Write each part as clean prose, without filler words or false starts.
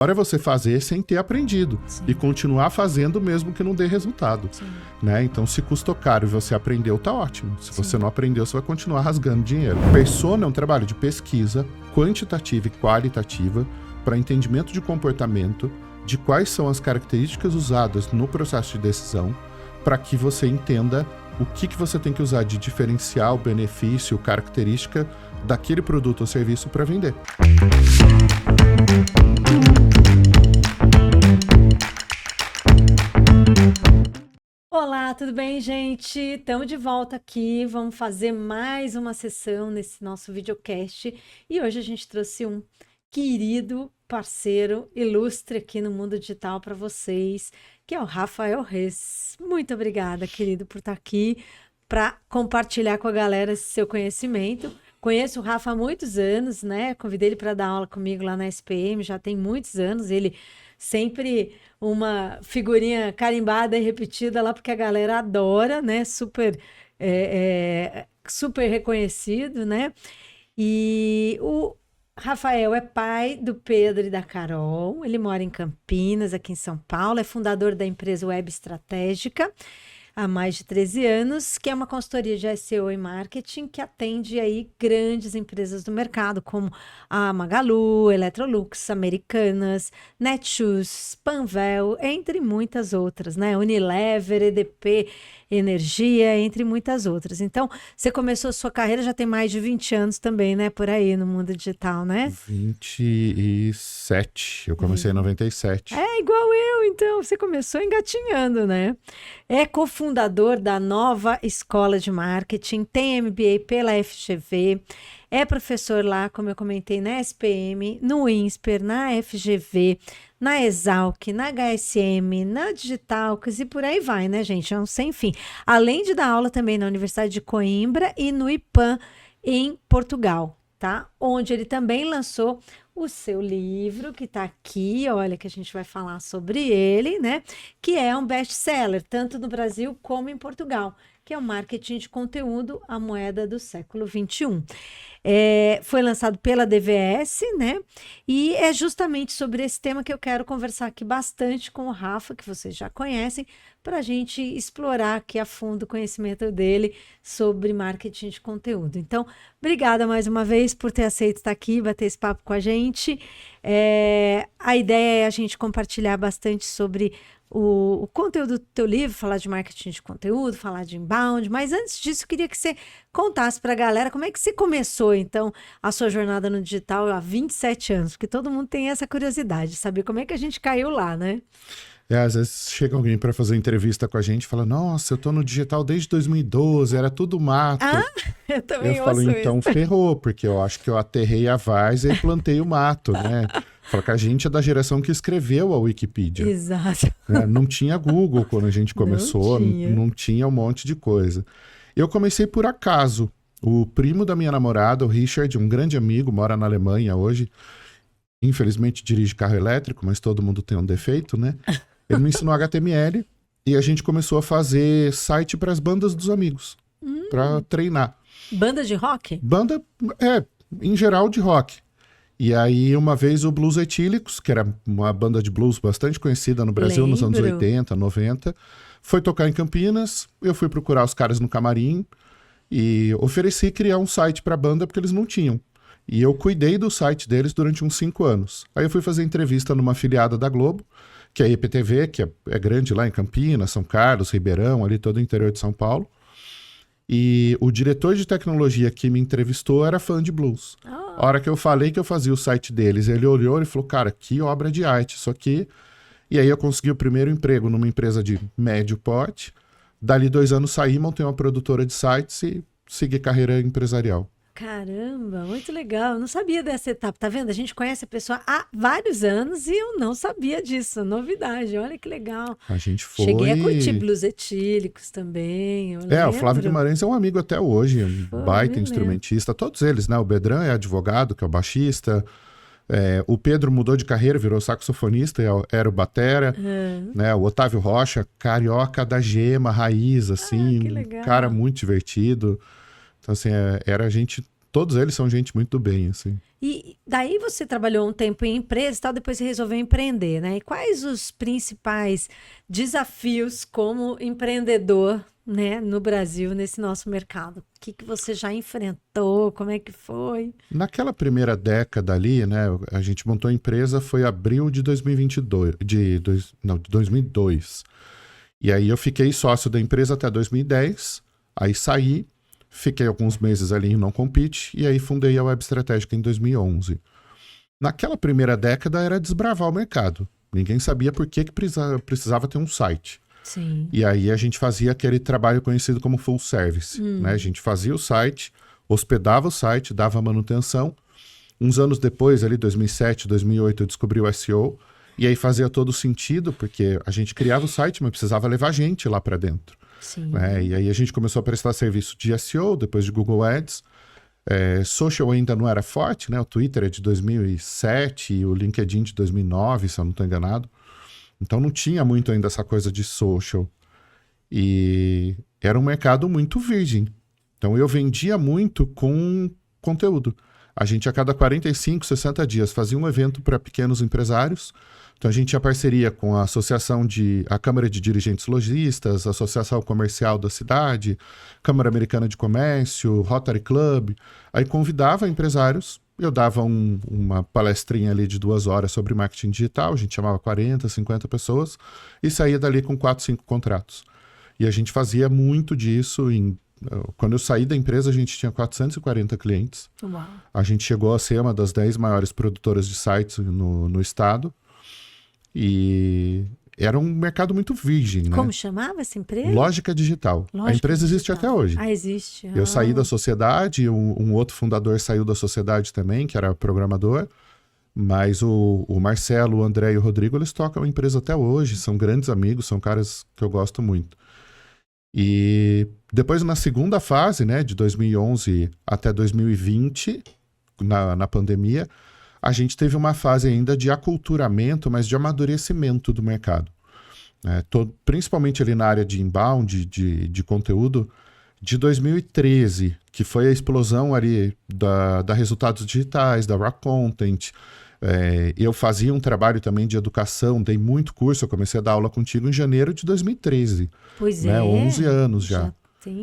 Agora é você fazer sem ter aprendido. Sim. E continuar fazendo mesmo que não dê resultado. Sim. Né? Então, se custou caro e você aprendeu, tá ótimo. Se Sim. você não aprendeu, você vai continuar rasgando dinheiro. Persona é um trabalho de pesquisa quantitativa e qualitativa para entendimento de comportamento, de quais são as características usadas no processo de decisão, para que você entenda o que você tem que usar de diferencial, benefício, característica daquele produto ou serviço para vender. Olá, tudo bem, gente? Estamos de volta aqui, vamos fazer mais uma sessão nesse nosso videocast e hoje a gente trouxe um querido parceiro ilustre aqui no mundo digital para vocês, que é o Rafael Rez. Muito obrigada, querido, por estar aqui para compartilhar com a galera esse seu conhecimento. Conheço o Rafa há muitos anos, né? Convidei ele para dar aula comigo lá na SPM, já tem muitos anos. Ele sempre uma figurinha carimbada e repetida lá, porque a galera adora, né? Super reconhecido, né? E o Rafael é pai do Pedro e da Carol. Ele mora em Campinas, aqui em São Paulo. É fundador da empresa Web Estratégica há mais de 13 anos, que é uma consultoria de SEO e marketing que atende aí grandes empresas do mercado, como a Magalu, Electrolux, Americanas, Netshoes, Panvel, entre muitas outras, né? Unilever, EDP, Energia, entre muitas outras. Então, você começou sua carreira, já tem mais de 20 anos também, né? Por aí, no mundo digital, né? 27. Eu comecei em 97. É igual eu, então. Você começou engatinhando, né? É cofundador da Nova Escola de Marketing, tem MBA pela FGV, é professor lá, como eu comentei, na SPM, no INSPER, na FGV, na Exalc, na HSM, na Digitalx e por aí vai, né, gente? É um sem fim. Além de dar aula também na Universidade de Coimbra e no IPAM, em Portugal, tá? Onde ele também lançou o seu livro, que tá aqui, olha, que a gente vai falar sobre ele, né? Que é um best-seller, tanto no Brasil como em Portugal, que é o marketing de conteúdo, a moeda do século XXI. Foi lançado pela DVS, né? E é justamente sobre esse tema que eu quero conversar aqui bastante com o Rafa, que vocês já conhecem, para a gente explorar aqui a fundo o conhecimento dele sobre marketing de conteúdo. Então, obrigada mais uma vez por ter aceito estar aqui, bater esse papo com a gente. A ideia é a gente compartilhar bastante sobre o conteúdo do teu livro, falar de marketing de conteúdo, falar de inbound, mas antes disso eu queria que você contasse para a galera como é que você começou, então, a sua jornada no digital há 27 anos, porque todo mundo tem essa curiosidade de saber como é que a gente caiu lá, né? Às vezes chega alguém para fazer entrevista com a gente e fala, nossa, eu tô no digital desde 2012, era tudo mato. Eu também eu falo, então isso. ferrou, porque eu acho que eu aterrei a várzea e plantei o mato, né? Fala que a gente é da geração que escreveu a Wikipedia. Exato. Né? Não tinha Google quando a gente começou, não tinha um monte de coisa. Eu comecei por acaso. O primo da minha namorada, o Richard, um grande amigo, mora na Alemanha hoje. Infelizmente dirige carro elétrico, mas todo mundo tem um defeito, né? Ele me ensinou HTML e a gente começou a fazer site para as bandas dos amigos, para treinar. Banda de rock? Banda, em geral de rock. E aí, uma vez, o Blues Etílicos, que era uma banda de blues bastante conhecida no Brasil nos anos 80, 90, foi tocar em Campinas. Eu fui procurar os caras no camarim e ofereci criar um site para a banda porque eles não tinham. E eu cuidei do site deles durante uns 5 anos. Aí eu fui fazer entrevista numa afiliada da Globo, que é a IPTV, que é grande lá em Campinas, São Carlos, Ribeirão, ali todo o interior de São Paulo. E o diretor de tecnologia que me entrevistou era fã de blues. A hora que eu falei que eu fazia o site deles, ele olhou e falou, cara, que obra de arte isso aqui. E aí eu consegui o primeiro emprego numa empresa de médio porte. Dali 2 anos saí, montei uma produtora de sites e segui carreira empresarial. Caramba, muito legal. Eu não sabia dessa etapa, tá vendo? A gente conhece a pessoa há vários anos e eu não sabia disso. Novidade, olha que legal. A gente foi... Cheguei a curtir Blues Etílicos também. O Flávio Guimarães é um amigo até hoje, baita instrumentista. Todos eles, né? O Bedran é advogado, que é o baixista. O Pedro mudou de carreira, virou saxofonista, era o batera. Né? O Otávio Rocha, carioca da gema, raiz, assim. Que legal. Um cara muito divertido. Então, assim, era gente todos eles são gente muito do bem, assim. E daí você trabalhou um tempo em empresa e tal, depois você resolveu empreender, né? E quais os principais desafios como empreendedor, né, no Brasil, nesse nosso mercado? O que você já enfrentou? Como é que foi? Naquela primeira década ali, né, a gente montou a empresa, foi abril de 2022, de 2002. E aí eu fiquei sócio da empresa até 2010, aí saí, fiquei alguns meses ali em Não Compete, e aí fundei a Web Estratégica em 2011. Naquela primeira década era desbravar o mercado. Ninguém sabia por que precisava ter um site. Sim. E aí a gente fazia aquele trabalho conhecido como full service. Né? A gente fazia o site, hospedava o site, dava manutenção. Uns anos depois, ali 2007, 2008, eu descobri o SEO. E aí fazia todo sentido, porque a gente criava o site, mas precisava levar gente lá para dentro. Sim. Né? E aí a gente começou a prestar serviço de SEO, depois de Google Ads. Social ainda não era forte, né? O Twitter é de 2007 e o LinkedIn de 2009, se eu não estou enganado. Então não tinha muito ainda essa coisa de social. E era um mercado muito virgem. Então eu vendia muito com conteúdo. A gente a cada 45, 60 dias fazia um evento para pequenos empresários. Então a gente tinha parceria com a a Câmara de Dirigentes Lojistas, a Associação Comercial da cidade, Câmara Americana de Comércio, Rotary Club. Aí convidava empresários, eu dava uma palestrinha ali de 2 horas sobre marketing digital, a gente chamava 40, 50 pessoas e saía dali com 4, 5 contratos. E a gente fazia muito disso. Quando eu saí da empresa, a gente tinha 440 clientes. Uau. A gente chegou a ser uma das 10 maiores produtoras de sites no estado. E era um mercado muito virgem, né? Como chamava essa empresa? Lógica Digital. A empresa existe até hoje. Ah, existe. Eu saí da sociedade, um outro fundador saiu da sociedade também, que era programador. Mas o Marcelo, o André e o Rodrigo, eles tocam a empresa até hoje. São grandes amigos, são caras que eu gosto muito. E depois, na segunda fase, né, de 2011 até 2020, na pandemia, a gente teve uma fase ainda de aculturamento, mas de amadurecimento do mercado. Principalmente ali na área de inbound, de conteúdo, de 2013, que foi a explosão ali da resultados digitais, da Rock Content. Eu fazia um trabalho também de educação, dei muito curso, eu comecei a dar aula contigo em janeiro de 2013. Pois né? 11 anos já.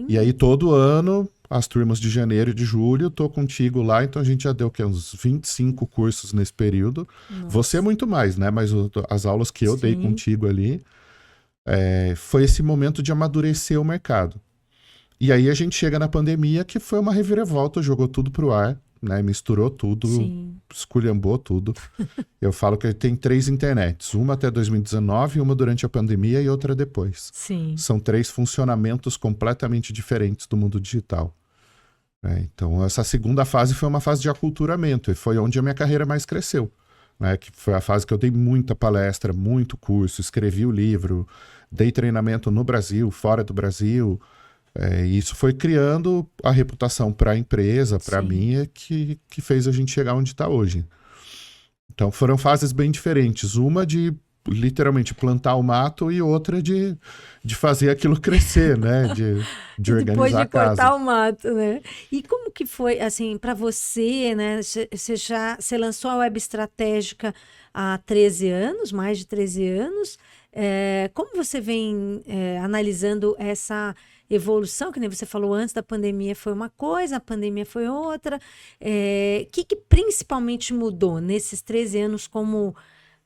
E aí todo ano, as turmas de janeiro e de julho, eu tô contigo lá, então a gente já deu uns 25 cursos nesse período. Nossa. Você é muito mais, né? Mas as aulas que eu dei contigo ali, foi esse momento de amadurecer o mercado. E aí a gente chega na pandemia, que foi uma reviravolta, jogou tudo pro ar, né? Misturou tudo, esculhambou tudo. Eu falo que tem 3 internets, uma até 2019, uma durante a pandemia e outra depois. Sim. São 3 funcionamentos completamente diferentes do mundo digital. Então essa segunda fase foi uma fase de aculturamento e foi onde a minha carreira mais cresceu. Que foi a fase que eu dei muita palestra, muito curso, escrevi o livro, dei treinamento no Brasil, fora do Brasil. E isso foi criando a reputação para a empresa, para mim, que fez a gente chegar onde está hoje. Então foram fases bem diferentes. Uma de literalmente plantar o mato e outra de fazer aquilo crescer, né? De organizar a casa. Depois de cortar o mato, né? E como que foi, assim, para você, né? Você lançou a Web Estratégica há 13 anos, mais de 13 anos. Como você vem analisando essa evolução, que nem você falou antes da pandemia foi uma coisa, a pandemia foi outra. O que principalmente mudou nesses 13 anos como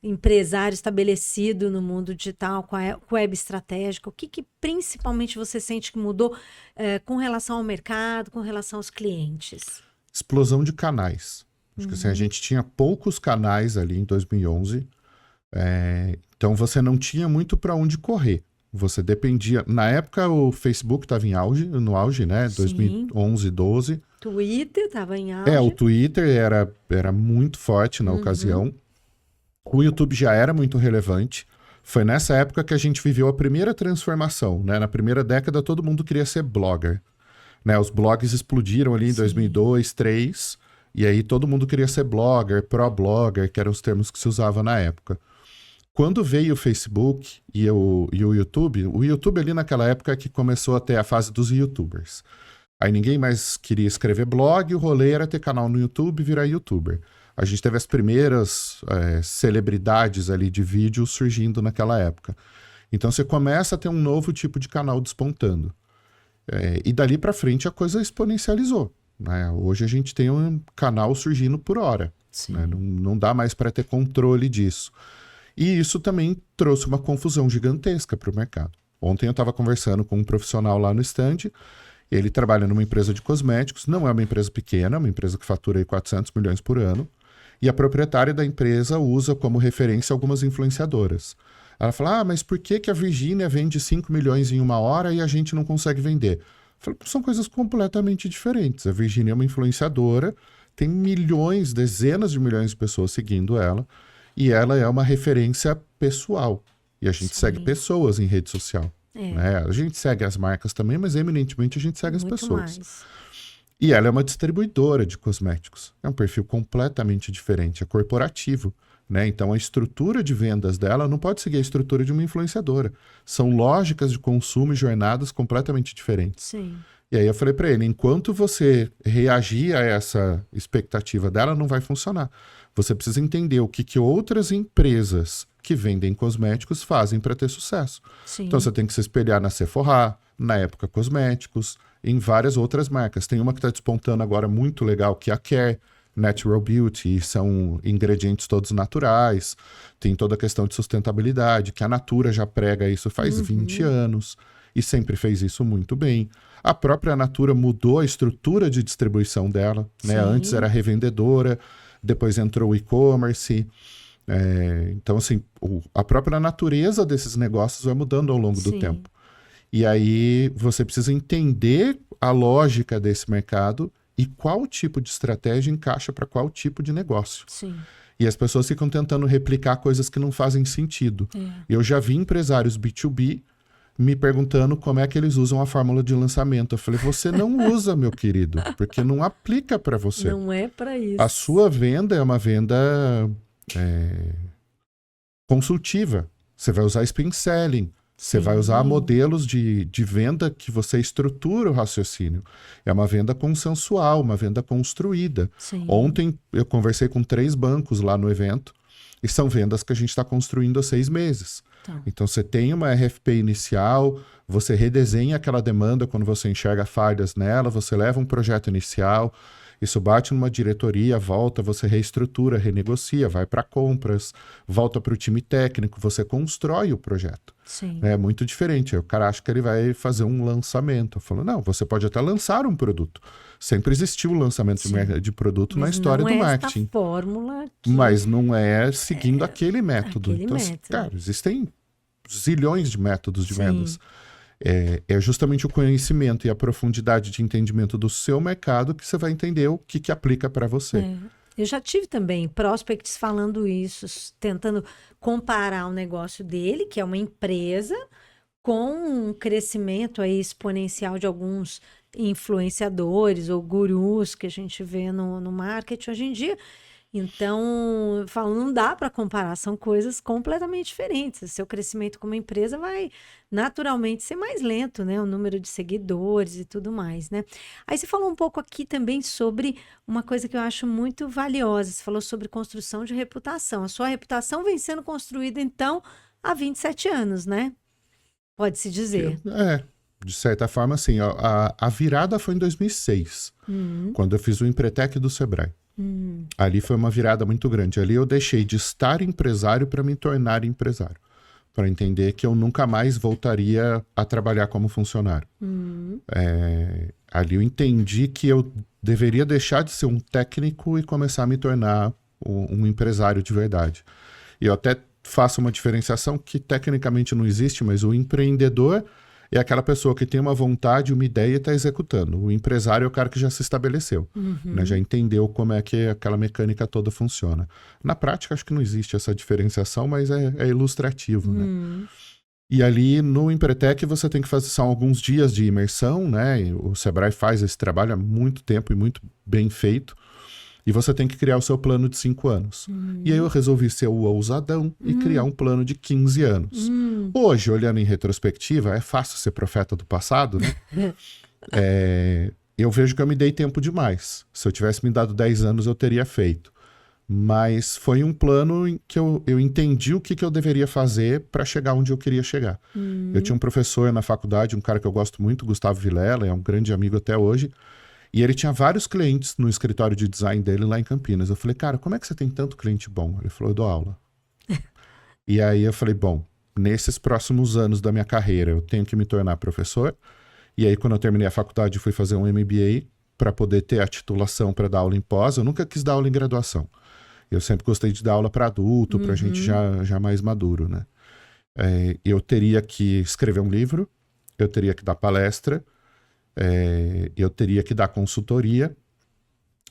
empresário estabelecido no mundo digital, com a web estratégica? O que principalmente você sente que mudou com relação ao mercado, com relação aos clientes? Explosão de canais. Acho que assim, a gente tinha poucos canais ali em 2011, então você não tinha muito para onde correr. Você dependia... Na época, o Facebook estava no auge, né? 2011, 12. Twitter estava em auge. O Twitter era muito forte na ocasião. O YouTube já era muito relevante. Foi nessa época que a gente viveu a primeira transformação, né? Na primeira década, todo mundo queria ser blogger. Né? Os blogs explodiram ali em 2002, 2003. E aí todo mundo queria ser blogger, pro-blogger, que eram os termos que se usava na época. Quando veio o Facebook e o YouTube ali naquela época que começou a ter a fase dos YouTubers. Aí ninguém mais queria escrever blog, o rolê era ter canal no YouTube e virar youtuber. A gente teve as primeiras celebridades ali de vídeo surgindo naquela época. Então você começa a ter um novo tipo de canal despontando. E dali para frente a coisa exponencializou, né? Hoje a gente tem um canal surgindo por hora. Né? Não dá mais para ter controle disso. E isso também trouxe uma confusão gigantesca para o mercado. Ontem eu estava conversando com um profissional lá no stand. Ele trabalha numa empresa de cosméticos, não é uma empresa pequena, é uma empresa que fatura aí 400 milhões por ano. E a proprietária da empresa usa como referência algumas influenciadoras. Ela fala, mas por que a Virgínia vende 5 milhões em uma hora e a gente não consegue vender? Eu falo, são coisas completamente diferentes. A Virgínia é uma influenciadora, tem milhões, dezenas de milhões de pessoas seguindo ela, e ela é uma referência pessoal. E a gente segue pessoas em rede social. Né? A gente segue as marcas também, mas eminentemente a gente segue as pessoas. Mais. E ela é uma distribuidora de cosméticos. É um perfil completamente diferente, é corporativo. Né? Então a estrutura de vendas dela não pode seguir a estrutura de uma influenciadora. São lógicas de consumo e jornadas completamente diferentes. Sim. E aí eu falei para ele, enquanto você reagir a essa expectativa dela, não vai funcionar. Você precisa entender o que outras empresas que vendem cosméticos fazem para ter sucesso. Sim. Então você tem que se espelhar na Sephora, na Época Cosméticos, em várias outras marcas. Tem uma que está despontando agora muito legal, que é a Care Natural Beauty, são ingredientes todos naturais, tem toda a questão de sustentabilidade, que a Natura já prega isso faz 20 anos e sempre fez isso muito bem. A própria Natura mudou a estrutura de distribuição dela, né? Antes era revendedora, depois entrou o e-commerce. Então, assim, a própria natureza desses negócios vai mudando ao longo do tempo. E aí você precisa entender a lógica desse mercado e qual tipo de estratégia encaixa para qual tipo de negócio. Sim. E as pessoas ficam tentando replicar coisas que não fazem sentido. Eu já vi empresários B2B me perguntando como é que eles usam a fórmula de lançamento. Eu falei, você não usa, meu querido, porque não aplica para você. Não é para isso. A sua venda é uma venda consultiva. Você vai usar spin selling. Você vai usar modelos de venda que você estrutura o raciocínio. É uma venda consensual, uma venda construída. Sim. Ontem eu conversei com 3 bancos lá no evento e são vendas que a gente está construindo há 6 meses. Então você tem uma RFP inicial, você redesenha aquela demanda quando você enxerga falhas nela, você leva um projeto inicial, isso bate numa diretoria, volta, você reestrutura, renegocia, vai para compras, volta para o time técnico, você constrói o projeto. Sim. É muito diferente. O cara acha que ele vai fazer um lançamento. Eu falo, não, você pode até lançar um produto. Sempre existiu o lançamento de produto na história do marketing. Esta fórmula mas não é seguindo aquele método. Então, cara, existem zilhões de métodos de vendas. É justamente o conhecimento e a profundidade de entendimento do seu mercado que você vai entender o que aplica para você. Eu já tive também prospects falando isso, tentando comparar o negócio dele, que é uma empresa, com um crescimento aí exponencial de alguns influenciadores ou gurus que a gente vê no marketing hoje em dia. Então, eu falo, não dá para comparar, são coisas completamente diferentes. O seu crescimento como empresa vai naturalmente ser mais lento, né? O número de seguidores e tudo mais, né? Aí você falou um pouco aqui também sobre uma coisa que eu acho muito valiosa. Você falou sobre construção de reputação. A sua reputação vem sendo construída, então, há 27 anos, né? Pode-se dizer. De certa forma, sim. A virada foi em 2006, quando eu fiz o Empretec do Sebrae. Ali foi uma virada muito grande. Ali eu deixei de estar empresário para me tornar empresário. Para entender que eu nunca mais voltaria a trabalhar como funcionário. Ali eu entendi que eu deveria deixar de ser um técnico e começar a me tornar um empresário de verdade. E eu até faço uma diferenciação que tecnicamente não existe, mas o empreendedor é aquela pessoa que tem uma vontade, uma ideia e está executando. O empresário é o cara que já se estabeleceu, né? Já entendeu como é que aquela mecânica toda funciona. Na prática, acho que não existe essa diferenciação, mas é ilustrativo, né? E ali no Empretec você tem que fazer, são alguns dias de imersão, né? E o Sebrae faz esse trabalho há muito tempo e muito bem feito. E você tem que criar o seu plano de 5 anos. E aí eu resolvi ser o ousadão e criar um plano de 15 anos. Hoje, olhando em retrospectiva, é fácil ser profeta do passado, né? eu vejo que eu me dei tempo demais. Se eu tivesse me dado 10 anos, eu teria feito. Mas foi um plano em que eu entendi o que eu deveria fazer para chegar onde eu queria chegar. Eu tinha um professor na faculdade, um cara que eu gosto muito, Gustavo Vilela, é um grande amigo até hoje, e ele tinha vários clientes no escritório de design dele lá em Campinas. Eu falei, cara, como é que você tem tanto cliente bom? Ele falou, eu dou aula. E aí eu falei, bom, nesses próximos anos da minha carreira, eu tenho que me tornar professor. E aí, quando eu terminei a faculdade, fui fazer um MBA para poder ter a titulação para dar aula em pós. Eu nunca quis dar aula em graduação. Eu sempre gostei de dar aula para adulto, para gente já mais maduro, né? Eu teria que escrever um livro, eu teria que dar palestra, eu teria que dar consultoria,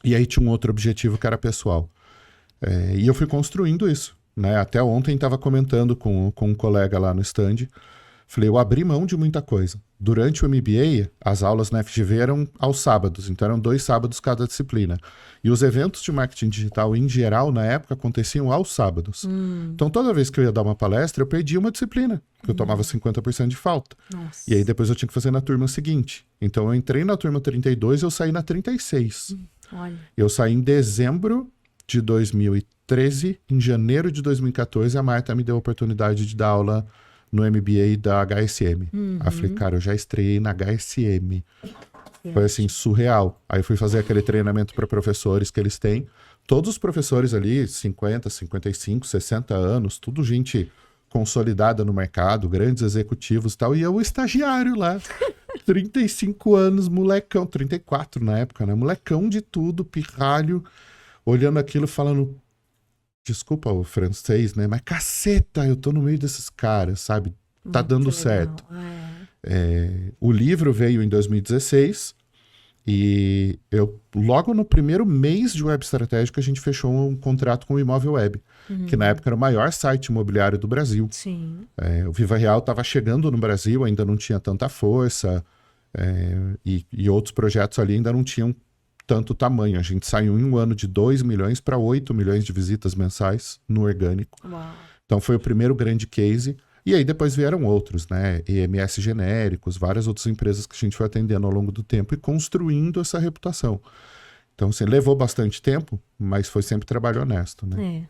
e aí tinha um outro objetivo que era pessoal. E eu fui construindo isso, né? Até ontem estava comentando com um colega lá no stand, falei, eu abri mão de muita coisa. Durante o MBA, as aulas na FGV eram aos sábados, então eram 2 sábados cada disciplina. E os eventos de marketing digital, em geral, na época, aconteciam aos sábados. Então, toda vez que eu ia dar uma palestra, eu perdia uma disciplina, porque eu tomava 50% de falta. Nossa. E aí, depois eu tinha que fazer na turma seguinte. Então, eu entrei na turma 32 e eu saí na 36. Olha. Eu saí em dezembro de 2013, em janeiro de 2014, a Marta me deu a oportunidade de dar aula no MBA da HSM. Aí eu falei, cara, eu já estreiei na HSM. Foi assim, surreal. Aí eu fui fazer aquele treinamento para professores que eles têm. Todos os professores ali, 50, 55, 60 anos, tudo gente consolidada no mercado, grandes executivos e tal. E eu, o estagiário lá, 35 anos, molecão, 34 na época, né? Molecão de tudo, pirralho, olhando aquilo, falando... Desculpa o francês, né? Mas caceta, eu tô no meio desses caras, sabe? Tá dando certo. O livro veio em 2016 e logo no primeiro mês de Web Estratégica, a gente fechou um contrato com o Imóvel Web, que na época era o maior site imobiliário do Brasil. Sim. O Viva Real estava chegando no Brasil, ainda não tinha tanta força, e outros projetos ali ainda não tinham tanto tamanho. A gente saiu em um ano de 2 milhões para 8 milhões de visitas mensais no orgânico. Uau. Então foi o primeiro grande case. E aí depois vieram outros, né? EMS genéricos, várias outras empresas que a gente foi atendendo ao longo do tempo e construindo essa reputação. Então, assim, levou bastante tempo, mas foi sempre trabalho honesto, né?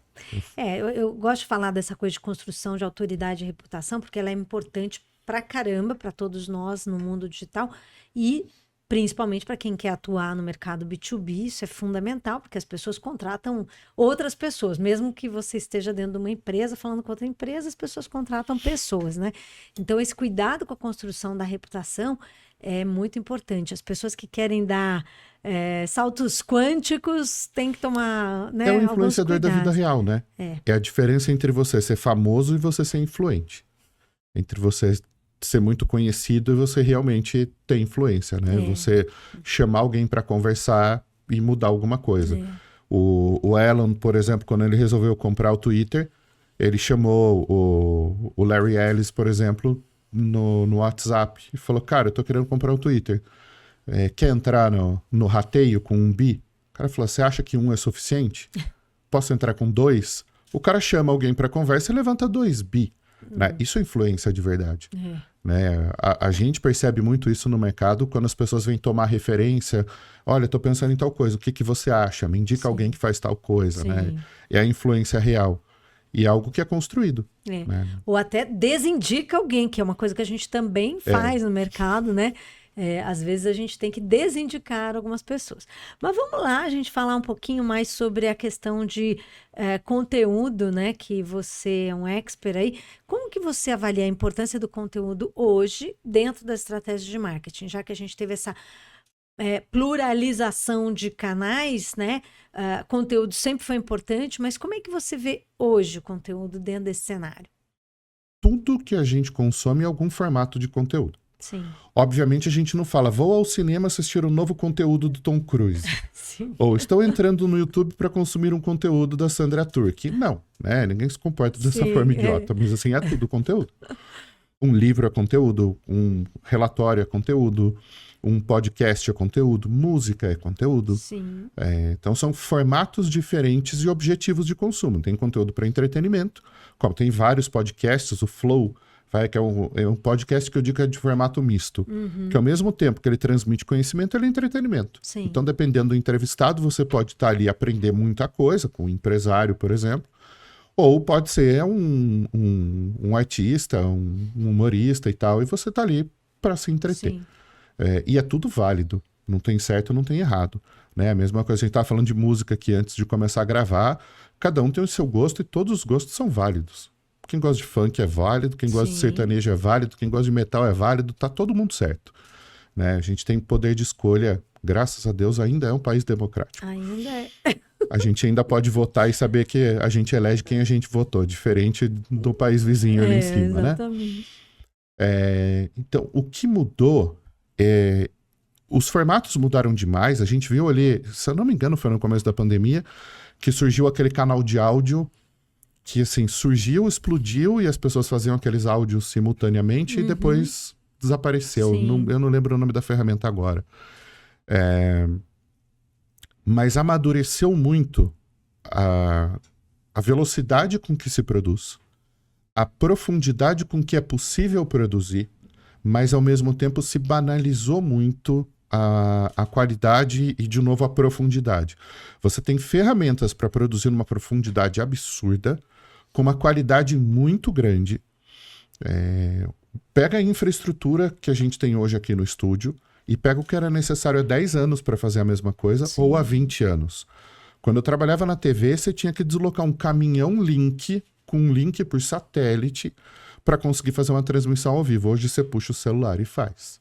Eu gosto de falar dessa coisa de construção de autoridade e reputação, porque ela é importante pra caramba, para todos nós no mundo digital e principalmente para quem quer atuar no mercado B2B, isso é fundamental, porque as pessoas contratam outras pessoas, mesmo que você esteja dentro de uma empresa, falando com outra empresa, as pessoas contratam pessoas, né? Então, esse cuidado com a construção da reputação é muito importante. As pessoas que querem dar saltos quânticos têm que tomar, né, é o influenciador da vida real, né? É a diferença entre você ser famoso e você ser influente. Entre você ser muito conhecido e você realmente ter influência, né? Você chamar alguém para conversar e mudar alguma coisa. O Elon, por exemplo, quando ele resolveu comprar o Twitter, ele chamou o Larry Ellis, por exemplo, no WhatsApp e falou, cara, eu tô querendo comprar o Twitter. Quer entrar no rateio com 1 bi? O cara falou, você acha que 1 é suficiente? Posso entrar com 2? O cara chama alguém para conversa e levanta 2 bi. Né? Isso é influência de verdade. Né? A gente percebe muito isso no mercado quando as pessoas vêm tomar referência. Olha, estou pensando em tal coisa, o que você acha? Me indica alguém que faz tal coisa. Né? É a influência real. E é algo que é construído. Né? Ou até desindica alguém, que é uma coisa que a gente também faz no mercado, né? Às vezes a gente tem que desindicar algumas pessoas. Mas vamos lá, a gente falar um pouquinho mais sobre a questão de conteúdo, né? Que você é um expert aí. Como que você avalia a importância do conteúdo hoje dentro da estratégia de marketing? Já que a gente teve essa pluralização de canais, né? Conteúdo sempre foi importante, mas como é que você vê hoje o conteúdo dentro desse cenário? Tudo que a gente consome é algum formato de conteúdo. Sim. Obviamente a gente não fala, vou ao cinema assistir um novo conteúdo do Tom Cruise. Sim. Ou estou entrando no YouTube para consumir um conteúdo da Sandra Turk. Não, né? Ninguém se comporta dessa forma idiota, mas assim, é tudo conteúdo. Um livro é conteúdo, um relatório é conteúdo, um podcast é conteúdo, música é conteúdo. Sim. Então são formatos diferentes e objetivos de consumo. Tem conteúdo para entretenimento, como tem vários podcasts, o Flow que é um podcast que eu digo que é de formato misto. Que ao mesmo tempo que ele transmite conhecimento, ele é entretenimento. Sim. Então, dependendo do entrevistado, você pode estar ali e aprender muita coisa, com um empresário, por exemplo. Ou pode ser um artista, um humorista e tal, e você tá ali para se entreter. Sim. E é tudo válido. Não tem certo, não tem errado. Né? A mesma coisa, a gente estava falando de música aqui antes de começar a gravar. Cada um tem o seu gosto e todos os gostos são válidos. Quem gosta de funk é válido, quem gosta de sertanejo é válido, quem gosta de metal é válido, tá todo mundo certo. Né? A gente tem poder de escolha, graças a Deus, ainda é um país democrático. Ainda é. A gente ainda pode votar e saber que a gente elege quem a gente votou, diferente do país vizinho ali em cima, exatamente. né? Então, o que mudou os formatos mudaram demais. A gente viu ali, se eu não me engano, foi no começo da pandemia, que surgiu aquele canal de áudio que, assim, surgiu, explodiu e as pessoas faziam aqueles áudios simultaneamente e depois desapareceu. Eu não lembro o nome da ferramenta agora. Mas amadureceu muito a velocidade com que se produz, a profundidade com que é possível produzir, mas ao mesmo tempo se banalizou muito a qualidade e, de novo, a profundidade. Você tem ferramentas para produzir uma profundidade absurda, com uma qualidade muito grande. Pega a infraestrutura que a gente tem hoje aqui no estúdio e pega o que era necessário há 10 anos para fazer a mesma coisa, ou há 20 anos. Quando eu trabalhava na TV, você tinha que deslocar um caminhão link, com um link por satélite, para conseguir fazer uma transmissão ao vivo. Hoje você puxa o celular e faz.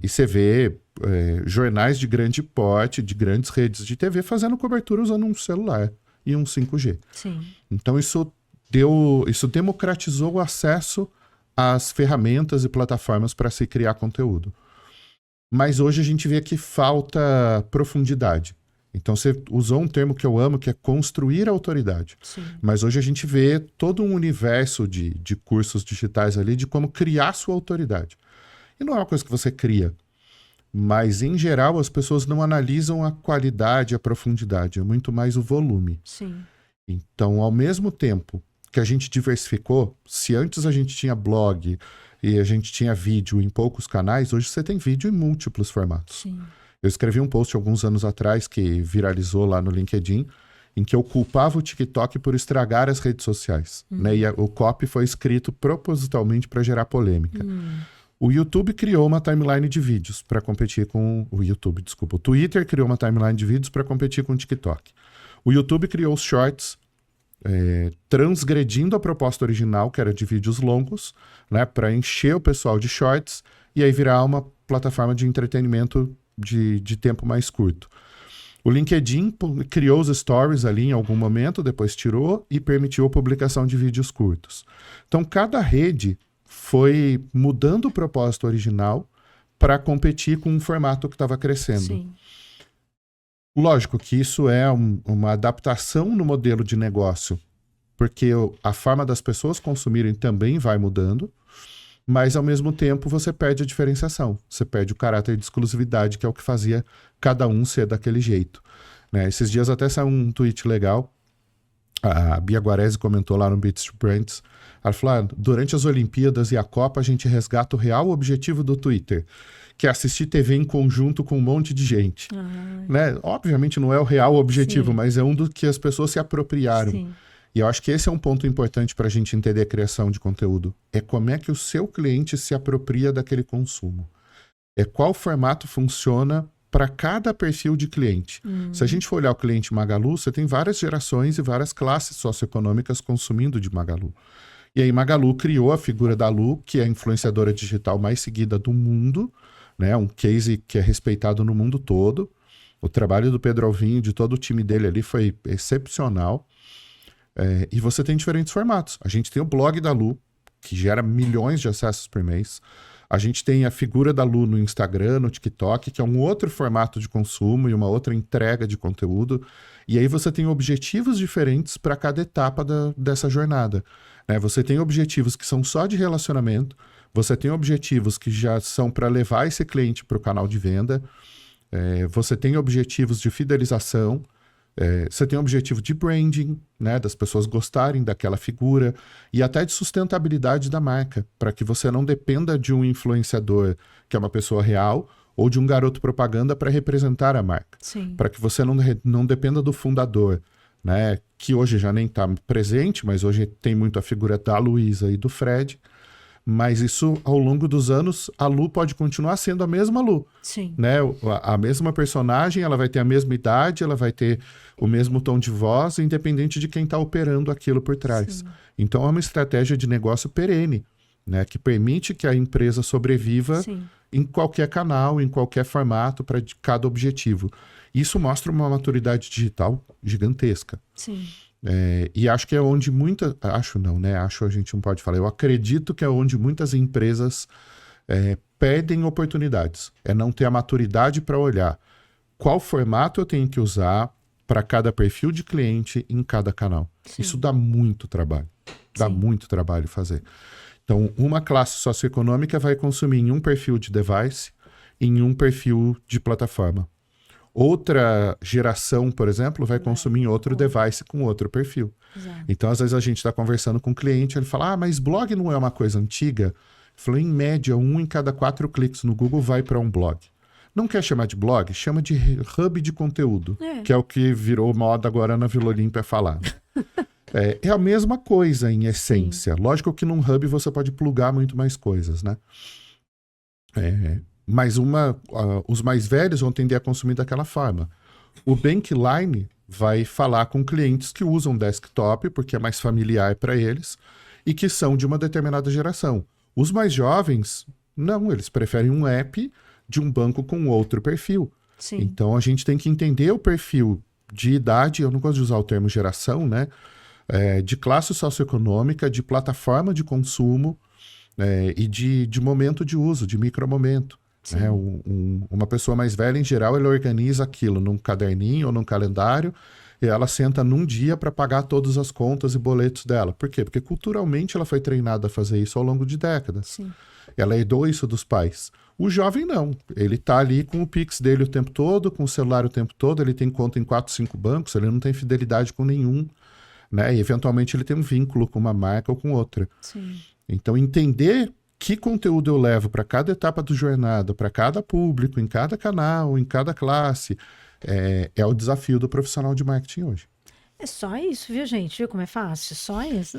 E você vê jornais de grande porte, de grandes redes de TV, fazendo cobertura usando um celular e um 5G. Então isso democratizou o acesso às ferramentas e plataformas para se criar conteúdo. Mas hoje a gente vê que falta profundidade. Então você usou um termo que eu amo, que é construir autoridade. Mas hoje a gente vê todo um universo de cursos digitais ali de como criar sua autoridade. E não é uma coisa que você cria. Mas, em geral, as pessoas não analisam a qualidade, a profundidade. É muito mais o volume. Então, ao mesmo tempo que a gente diversificou, se antes a gente tinha blog e a gente tinha vídeo em poucos canais, hoje você tem vídeo em múltiplos formatos. Eu escrevi um post alguns anos atrás que viralizou lá no LinkedIn, em que eu culpava o TikTok por estragar as redes sociais. Né? E o copy foi escrito propositalmente para gerar polêmica. O YouTube criou uma timeline de vídeos para competir com... O Twitter criou uma timeline de vídeos para competir com o TikTok. O YouTube criou os Shorts, transgredindo a proposta original, que era de vídeos longos, né, para encher o pessoal de Shorts e aí virar uma plataforma de entretenimento de tempo mais curto. O LinkedIn criou os stories ali em algum momento, depois tirou e permitiu a publicação de vídeos curtos. Então, cada rede foi mudando o propósito original para competir com um formato que estava crescendo. Lógico que isso é uma adaptação no modelo de negócio, porque a forma das pessoas consumirem também vai mudando, mas ao mesmo tempo você perde a diferenciação, você perde o caráter de exclusividade, que é o que fazia cada um ser daquele jeito. Né? Esses dias até saiu um tweet legal, a Bia Guarese comentou lá no Beats to Brands, ela falou, durante as Olimpíadas e a Copa a gente resgata o real objetivo do Twitter, que é assistir TV em conjunto com um monte de gente. Né? Obviamente não é o real objetivo, mas é um do que as pessoas se apropriaram. E eu acho que esse é um ponto importante para a gente entender a criação de conteúdo. É como é que o seu cliente se apropria daquele consumo. É qual formato funciona para cada perfil de cliente. Se a gente for olhar o cliente Magalu, você tem várias gerações e várias classes socioeconômicas consumindo de Magalu. E aí Magalu criou a figura da Lu, que é a influenciadora digital mais seguida do mundo, né? Um case que é respeitado no mundo todo. O trabalho do Pedro Alvim, de todo o time dele ali, foi excepcional. E você tem diferentes formatos. A gente tem o blog da Lu, que gera milhões de acessos por mês. A gente tem a figura da Lu no Instagram, no TikTok, que é um outro formato de consumo e uma outra entrega de conteúdo. E aí você tem objetivos diferentes para cada etapa dessa jornada. Né? Você tem objetivos que são só de relacionamento, você tem objetivos que já são para levar esse cliente para o canal de venda, você tem objetivos de fidelização, Você tem um objetivo de branding, né, das pessoas gostarem daquela figura e até de sustentabilidade da marca, para que você não dependa de um influenciador que é uma pessoa real ou de um garoto propaganda para representar a marca. Para que você não dependa do fundador, né, que hoje já nem está presente, mas hoje tem muito a figura da Luísa e do Fred. Mas isso, ao longo dos anos, a Lu pode continuar sendo a mesma Lu. Sim. Né? A mesma personagem, ela vai ter a mesma idade, ela vai ter o mesmo tom de voz, independente de quem está operando aquilo por trás. Sim. Então, é uma estratégia de negócio perene, né? Que permite que a empresa sobreviva em qualquer canal, em qualquer formato, para cada objetivo. Isso mostra uma maturidade digital gigantesca. Sim. E acho que é onde acho não, né? Acho a gente não pode falar. Eu acredito que é onde muitas empresas perdem oportunidades. É não ter a maturidade para olhar qual formato eu tenho que usar para cada perfil de cliente em cada canal. Sim. Isso dá muito trabalho. Dá muito trabalho fazer. Então, uma classe socioeconômica vai consumir em um perfil de device, em um perfil de plataforma. Outra geração, por exemplo, vai consumir em outro device com outro perfil. Exato. Então, às vezes a gente está conversando com um cliente, ele fala, mas blog não é uma coisa antiga? Falou, em média, 1 em cada 4 cliques no Google vai para um blog. Não quer chamar de blog? Chama de hub de conteúdo, que é o que virou moda agora na Vila Olímpia falar. É a mesma coisa em essência. Sim. Lógico que num hub você pode plugar muito mais coisas, né? Mas os mais velhos vão tender a consumir daquela forma. O Bankline vai falar com clientes que usam desktop, porque é mais familiar para eles, e que são de uma determinada geração. Os mais jovens, não, eles preferem um app de um banco com outro perfil. Sim. Então, a gente tem que entender o perfil de idade, eu não gosto de usar o termo geração, né? De classe socioeconômica, de plataforma de consumo e de momento de uso, de micromomento. Uma pessoa mais velha, em geral, ela organiza aquilo num caderninho ou num calendário e ela senta num dia para pagar todas as contas e boletos dela. Por quê? Porque culturalmente ela foi treinada a fazer isso ao longo de décadas. Sim. Ela herdou isso dos pais. O jovem não. Ele tá ali com o Pix dele o tempo todo, com o celular o tempo todo, ele tem conta em 4, 5 bancos, ele não tem fidelidade com nenhum, né? E eventualmente ele tem um vínculo com uma marca ou com outra. Sim. Então, entender que conteúdo eu levo para cada etapa do jornada, para cada público, em cada canal, em cada classe, é o desafio do profissional de marketing hoje. É só isso, viu, gente? Viu como é fácil? Só isso.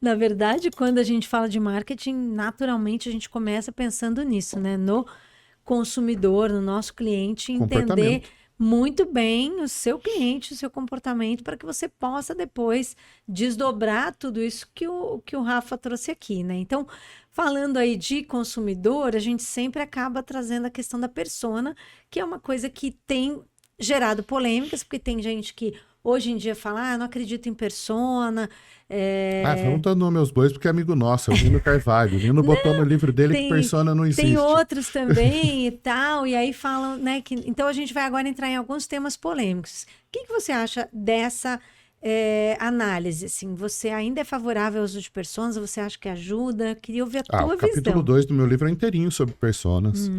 Na verdade, quando a gente fala de marketing, naturalmente a gente começa pensando nisso, né? No consumidor, no nosso cliente, entender muito bem o seu cliente, o seu comportamento, para que você possa depois desdobrar tudo isso que o Rafa trouxe aqui, né? Então, falando aí de consumidor, a gente sempre acaba trazendo a questão da persona, que é uma coisa que tem gerado polêmicas, porque tem gente que hoje em dia fala, não acredito em persona. Vamos dar nome aos bois porque é amigo nosso, é o Nino Carvalho. O Nino botou no livro dele que persona não existe. Tem outros também e tal, e aí falam, né, que... Então a gente vai agora entrar em alguns temas polêmicos. O que você acha dessa análise? Assim, você ainda é favorável ao uso de personas? Você acha que ajuda? Queria ouvir a tua visão. O capítulo 2 do meu livro é inteirinho sobre personas.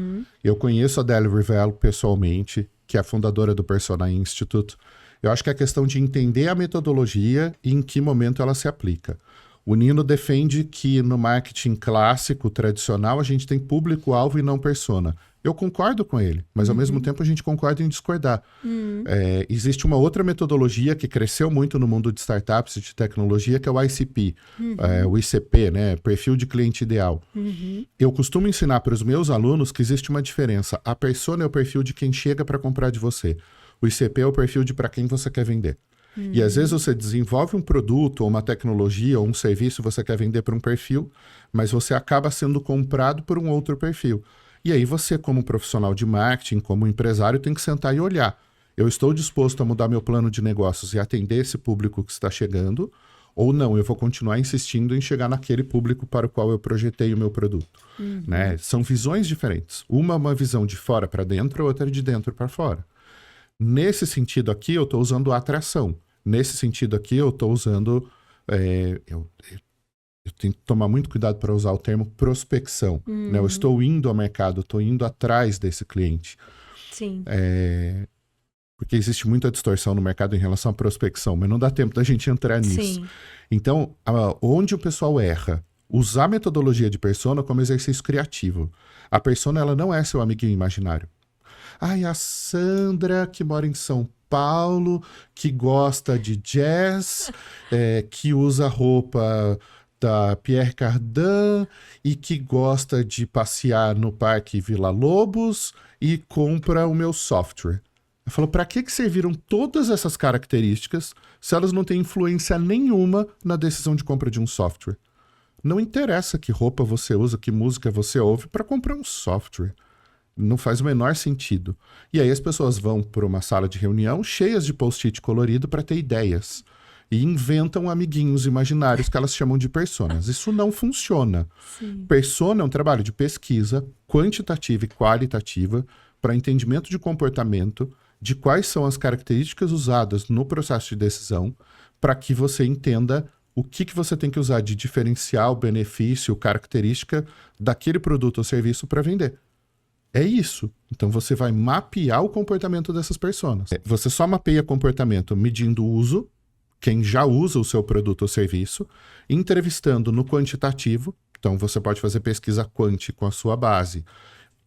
Eu conheço a Adele Rivello pessoalmente, que é a fundadora do Persona Institute. Eu acho que é a questão de entender a metodologia e em que momento ela se aplica. O Nino defende que no marketing clássico, tradicional, a gente tem público-alvo e não persona. Eu concordo com ele, mas ao mesmo tempo a gente concorda em discordar. Existe uma outra metodologia que cresceu muito no mundo de startups e de tecnologia, que é o ICP, o ICP, né? Perfil de cliente ideal. Eu costumo ensinar para os meus alunos que existe uma diferença. A persona é o perfil de quem chega para comprar de você. O ICP é o perfil de para quem você quer vender. E às vezes você desenvolve um produto, ou uma tecnologia, ou um serviço, você quer vender para um perfil, mas você acaba sendo comprado por um outro perfil. E aí você, como profissional de marketing, como empresário, tem que sentar e olhar. Eu estou disposto a mudar meu plano de negócios e atender esse público que está chegando, ou não, eu vou continuar insistindo em chegar naquele público para o qual eu projetei o meu produto. Né? São visões diferentes. Uma é uma visão de fora para dentro, a outra é de dentro para fora. Nesse sentido aqui, eu estou usando atração. Nesse sentido aqui, eu estou usando... eu tenho que tomar muito cuidado para usar o termo prospecção. Né? Eu estou indo ao mercado, estou indo atrás desse cliente. Sim. Porque existe muita distorção no mercado em relação à prospecção, mas não dá tempo da gente entrar nisso. Sim. Então, onde o pessoal erra? Usar a metodologia de persona como exercício criativo. A persona, ela não é seu amiguinho imaginário. Ai, a Sandra, que mora em São Paulo, que gosta de jazz, que usa roupa da Pierre Cardin e que gosta de passear no Parque Vila Lobos e compra o meu software. Eu falo, para que serviram todas essas características se elas não têm influência nenhuma na decisão de compra de um software? Não interessa que roupa você usa, que música você ouve para comprar um software. Não faz o menor sentido. E aí as pessoas vão para uma sala de reunião cheias de post-it colorido para ter ideias. E inventam amiguinhos imaginários que elas chamam de personas. Isso não funciona. Sim. Persona é um trabalho de pesquisa quantitativa e qualitativa para entendimento de comportamento, de quais são as características usadas no processo de decisão, para que você entenda o que você tem que usar de diferencial, benefício, característica daquele produto ou serviço para vender. É isso. Então você vai mapear o comportamento dessas pessoas. Você só mapeia comportamento medindo o uso, quem já usa o seu produto ou serviço, entrevistando no quantitativo. Então você pode fazer pesquisa quant com a sua base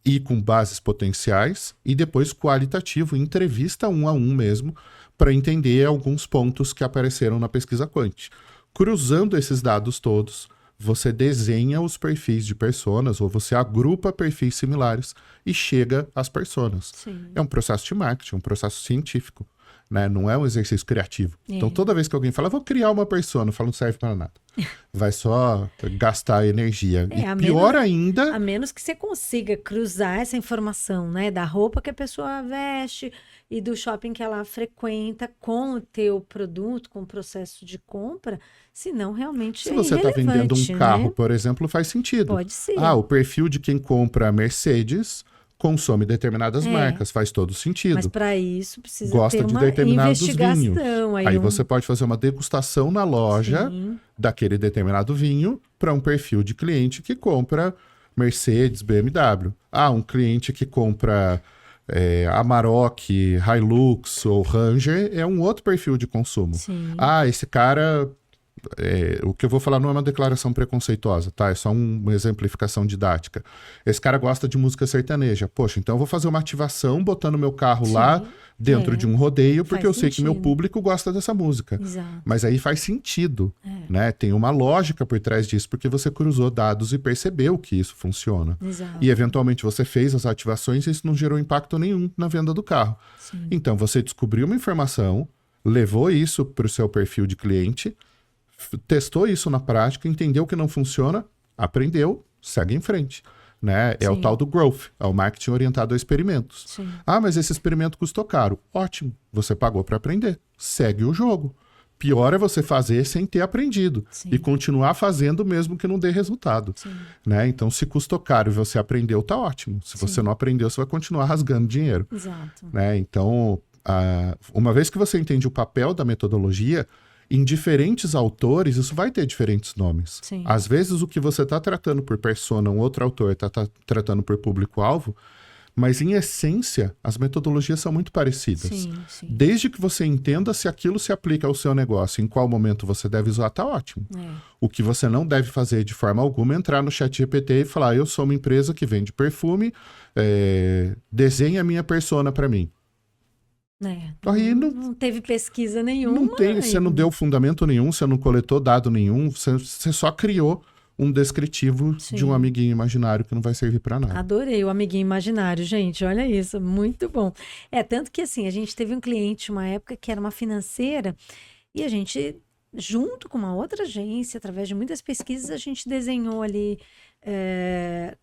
e com bases potenciais, e depois qualitativo, entrevista um a um mesmo, para entender alguns pontos que apareceram na pesquisa quant. Cruzando esses dados todos, você desenha os perfis de personas, ou você agrupa perfis similares e chega às personas. Sim. É um processo de marketing, um processo científico, né? Não é um exercício criativo. Então, toda vez que alguém fala, vou criar uma persona, eu falo, não serve para nada. Vai só gastar energia. E pior ainda... A menos que você consiga cruzar essa informação, né? Da roupa que a pessoa veste e do shopping que ela frequenta com o teu produto, com o processo de compra, senão realmente Se você está vendendo um carro, né? por exemplo, faz sentido. Pode ser. O perfil de quem compra Mercedes consome determinadas marcas, faz todo sentido. Mas para isso precisa gosta ter de uma determinados investigação. Vinhos. Aí você pode fazer uma degustação na loja daquele determinado vinho para um perfil de cliente que compra Mercedes, BMW. Um cliente que compra Amarok, Hilux ou Ranger é um outro perfil de consumo. Sim. Esse cara... o que eu vou falar não é uma declaração preconceituosa, tá? É só uma exemplificação didática. Esse cara gosta de música sertaneja. Poxa, então eu vou fazer uma ativação botando meu carro lá dentro de um rodeio, porque eu sei que meu público gosta dessa música. Exato. Mas aí faz sentido, né? Tem uma lógica por trás disso, porque você cruzou dados e percebeu que isso funciona. Exato. E eventualmente você fez as ativações e isso não gerou impacto nenhum na venda do carro. Sim. Então você descobriu uma informação, levou isso para o seu perfil de cliente, testou isso na prática, entendeu que não funciona, aprendeu, segue em frente. Né? É o tal do growth, é o marketing orientado a experimentos. Sim. Mas esse experimento custou caro. Ótimo, você pagou para aprender. Segue o jogo. Pior é você fazer sem ter aprendido e continuar fazendo mesmo que não dê resultado. Né? Então, se custou caro e você aprendeu, tá ótimo. Se você não aprendeu, você vai continuar rasgando dinheiro. Exato. Né? Então, uma vez que você entende o papel da metodologia, em diferentes autores, isso vai ter diferentes nomes. Sim. Às vezes, o que você está tratando por persona, um outro autor está tratando por público-alvo, mas, em essência, as metodologias são muito parecidas. Sim. Desde que você entenda se aquilo se aplica ao seu negócio, em qual momento você deve usar, tá ótimo. O que você não deve fazer de forma alguma é entrar no ChatGPT e falar, eu sou uma empresa que vende perfume, desenha a minha persona para mim. Aí não teve pesquisa nenhuma. Não tem, você não deu fundamento nenhum, você não coletou dado nenhum, você só criou um descritivo de um amiguinho imaginário que não vai servir para nada. Adorei o amiguinho imaginário, gente, olha isso, muito bom. Tanto que assim, a gente teve um cliente uma época que era uma financeira e a gente, junto com uma outra agência, através de muitas pesquisas, a gente desenhou ali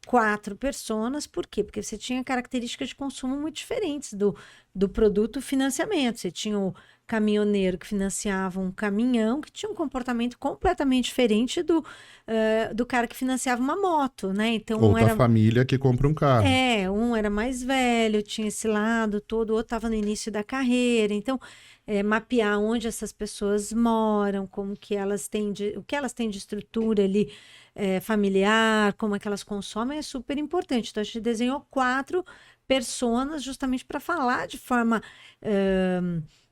4 personas. Por quê? Porque você tinha características de consumo muito diferentes do produto financiamento. Você tinha o caminhoneiro que financiava um caminhão, que tinha um comportamento completamente diferente do cara que financiava uma moto, né? Então, ou da família que compra um carro. Um era mais velho, tinha esse lado todo, o outro estava no início da carreira. Então, mapear onde essas pessoas moram, como que elas têm o que elas têm de estrutura ali familiar, como é que elas consomem, é super importante. Então, a gente desenhou 4 personas justamente para falar de forma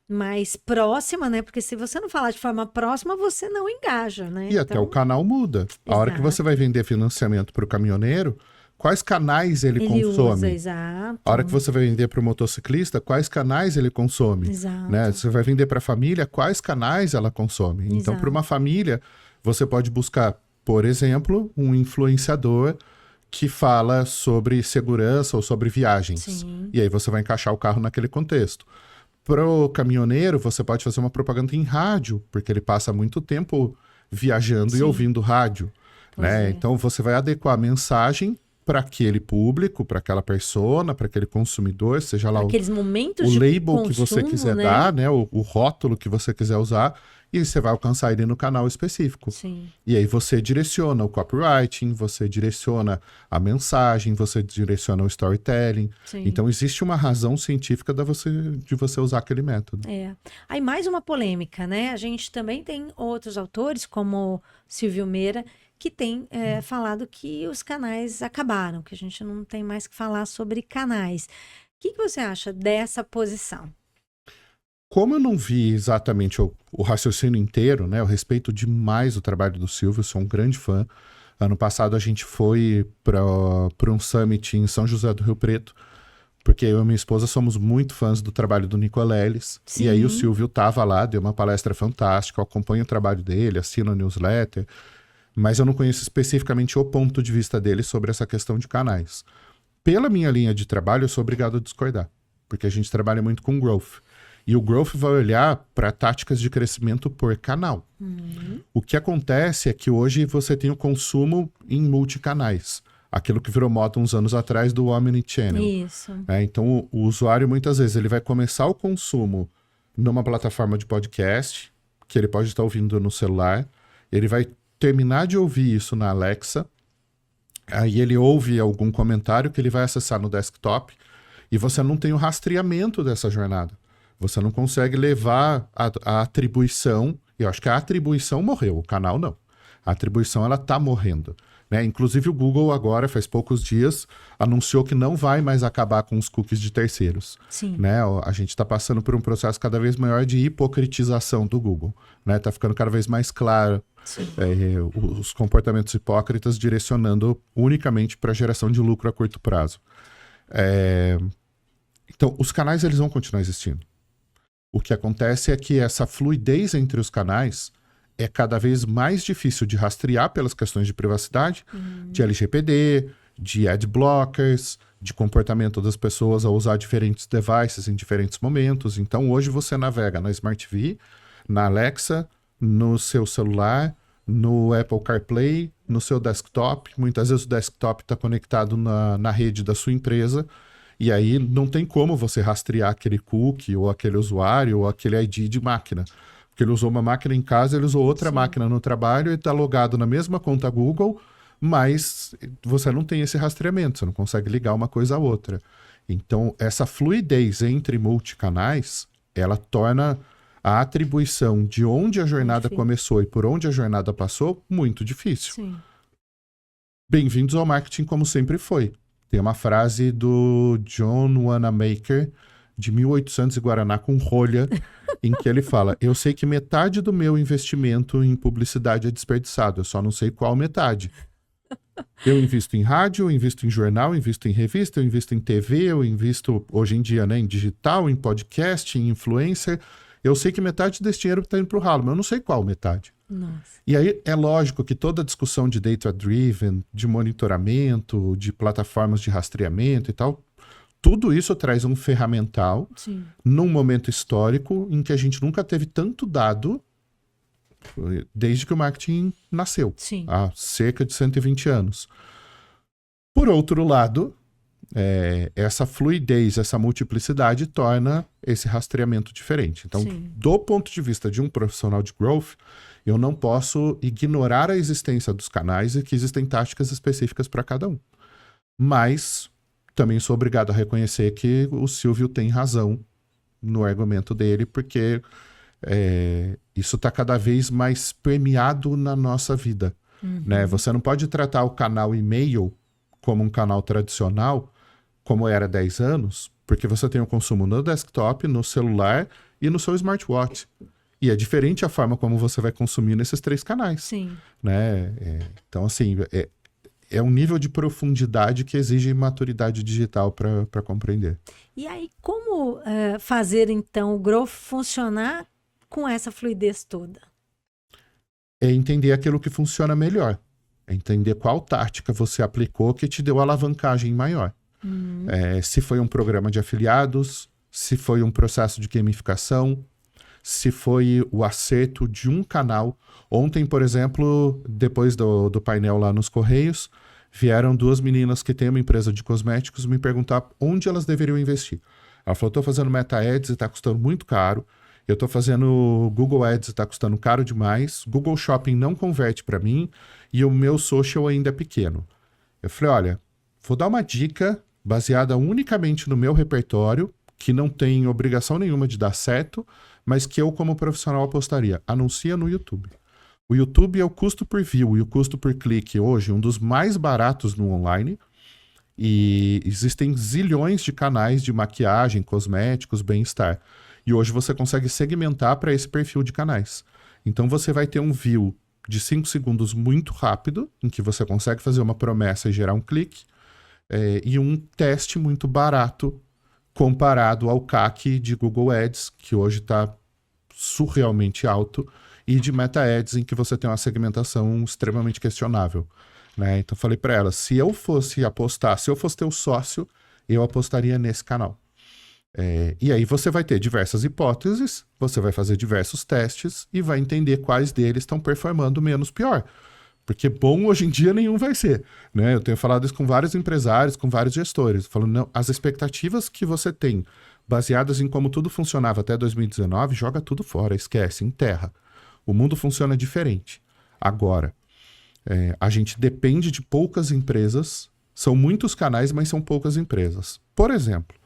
mais próxima, né? Porque se você não falar de forma próxima, você não engaja, né? E até o canal muda. A hora que você vai vender financiamento para o caminhoneiro, quais canais ele consome? Usa, exato. A hora que você vai vender para o motociclista, quais canais ele consome? Exato. Né? Você vai vender para a família, quais canais ela consome? Exato. Então, para uma família, você pode buscar, por exemplo, um influenciador que fala sobre segurança ou sobre viagens. Sim. E aí você vai encaixar o carro naquele contexto. Para o caminhoneiro, você pode fazer uma propaganda em rádio, porque ele passa muito tempo viajando Sim. e ouvindo rádio. Né? Então, você vai adequar a mensagem para aquele público, para aquela persona, para aquele consumidor, seja lá aqueles momentos o de label consumo, que você quiser né? dar, né? O rótulo que você quiser usar, e você vai alcançar ele no canal específico. Sim. E aí você direciona o copywriting, você direciona a mensagem, você direciona o storytelling. Sim. Então existe uma razão científica de você usar aquele método. Aí mais uma polêmica, né? A gente também tem outros autores, como Silvio Meira, que tem falado que os canais acabaram, que a gente não tem mais que falar sobre canais. O que você acha dessa posição? Como eu não vi exatamente o raciocínio inteiro, né? Eu respeito demais o trabalho do Silvio, sou um grande fã. Ano passado a gente foi para um summit em São José do Rio Preto, porque eu e minha esposa somos muito fãs do trabalho do Nicoleles. Sim. E aí o Silvio estava lá, deu uma palestra fantástica, eu acompanho o trabalho dele, assino a newsletter, mas eu não conheço especificamente o ponto de vista dele sobre essa questão de canais. Pela minha linha de trabalho, eu sou obrigado a discordar, porque a gente trabalha muito com growth. E o growth vai olhar para táticas de crescimento por canal. O que acontece é que hoje você tem o consumo em multicanais. Aquilo que virou moda uns anos atrás do Omnichannel. Isso. Então, o usuário, muitas vezes, ele vai começar o consumo numa plataforma de podcast, que ele pode estar ouvindo no celular. Ele vai terminar de ouvir isso na Alexa. Aí ele ouve algum comentário que ele vai acessar no desktop. E você não tem o rastreamento dessa jornada. Você não consegue levar a atribuição. Eu acho que a atribuição morreu, o canal não. A atribuição, ela tá morrendo. Né? Inclusive o Google agora, faz poucos dias, anunciou que não vai mais acabar com os cookies de terceiros. Sim. Né? A gente está passando por um processo cada vez maior de hipocritização do Google. Né? Tá ficando cada vez mais claro os comportamentos hipócritas direcionando unicamente para geração de lucro a curto prazo. Então, os canais eles vão continuar existindo. O que acontece é que essa fluidez entre os canais é cada vez mais difícil de rastrear pelas questões de privacidade, de LGPD, de ad blockers, de comportamento das pessoas ao usar diferentes devices em diferentes momentos. Então, hoje você navega na Smart TV, na Alexa, no seu celular, no Apple CarPlay, no seu desktop. Muitas vezes o desktop está conectado na rede da sua empresa. E aí não tem como você rastrear aquele cookie, ou aquele usuário, ou aquele ID de máquina. Porque ele usou uma máquina em casa, ele usou outra máquina no trabalho e está logado na mesma conta Google, mas você não tem esse rastreamento, você não consegue ligar uma coisa à outra. Então, essa fluidez entre multicanais, ela torna a atribuição de onde a jornada começou e por onde a jornada passou muito difícil. Sim. Bem-vindos ao marketing como sempre foi. Tem uma frase do John Wanamaker, de 1800 e Guaraná, com rolha, em que ele fala: eu sei que metade do meu investimento em publicidade é desperdiçado, eu só não sei qual metade. Eu invisto em rádio, eu invisto em jornal, eu invisto em revista, eu invisto em TV, eu invisto, hoje em dia, né, em digital, em podcast, em influencer. Eu sei que metade desse dinheiro está indo para o ralo, mas eu não sei qual metade. Nossa. E aí é lógico que toda a discussão de data-driven, de monitoramento, de plataformas de rastreamento e tal, tudo isso traz um ferramental num momento histórico em que a gente nunca teve tanto dado desde que o marketing nasceu, há cerca de 120 anos. Por outro lado, essa fluidez, essa multiplicidade torna esse rastreamento diferente. Então, do ponto de vista de um profissional de growth, eu não posso ignorar a existência dos canais e que existem táticas específicas para cada um. Mas também sou obrigado a reconhecer que o Silvio tem razão no argumento dele, porque isso está cada vez mais permeado na nossa vida. Né? Você não pode tratar o canal e-mail como um canal tradicional como era 10 anos, porque você tem o consumo no desktop, no celular e no seu smartwatch. E é diferente a forma como você vai consumir nesses 3 canais. Sim. Né? Então, assim, é um nível de profundidade que exige maturidade digital para compreender. E aí, como fazer, então, o Growth funcionar com essa fluidez toda? É entender aquilo que funciona melhor. É entender qual tática você aplicou que te deu alavancagem maior. Se foi um programa de afiliados, se foi um processo de gamificação, se foi o acerto de um canal. Ontem, por exemplo, depois do painel lá nos Correios, vieram 2 meninas que têm uma empresa de cosméticos me perguntar onde elas deveriam investir. Ela falou, estou fazendo Meta Ads e está custando muito caro. Eu estou fazendo Google Ads e está custando caro demais. Google Shopping não converte para mim e o meu social ainda é pequeno. Eu falei, olha, vou dar uma dica baseada unicamente no meu repertório, que não tem obrigação nenhuma de dar certo, mas que eu, como profissional, apostaria. Anuncia no YouTube. O YouTube é o custo por view e o custo por clique hoje um dos mais baratos no online. E existem zilhões de canais de maquiagem, cosméticos, bem-estar. E hoje você consegue segmentar para esse perfil de canais. Então você vai ter um view de 5 segundos muito rápido, em que você consegue fazer uma promessa e gerar um clique, e um teste muito barato comparado ao CAC de Google Ads, que hoje está surrealmente alto, e de Meta Ads, em que você tem uma segmentação extremamente questionável. Né? Então, falei para ela, se eu fosse apostar, se eu fosse teu sócio, eu apostaria nesse canal. E aí você vai ter diversas hipóteses, você vai fazer diversos testes e vai entender quais deles estão performando menos pior. Porque bom hoje em dia nenhum vai ser. Né? Eu tenho falado isso com vários empresários, com vários gestores. Falando, não, as expectativas que você tem, baseadas em como tudo funcionava até 2019, joga tudo fora, esquece, enterra. O mundo funciona diferente. Agora, a gente depende de poucas empresas, são muitos canais, mas são poucas empresas. Por exemplo,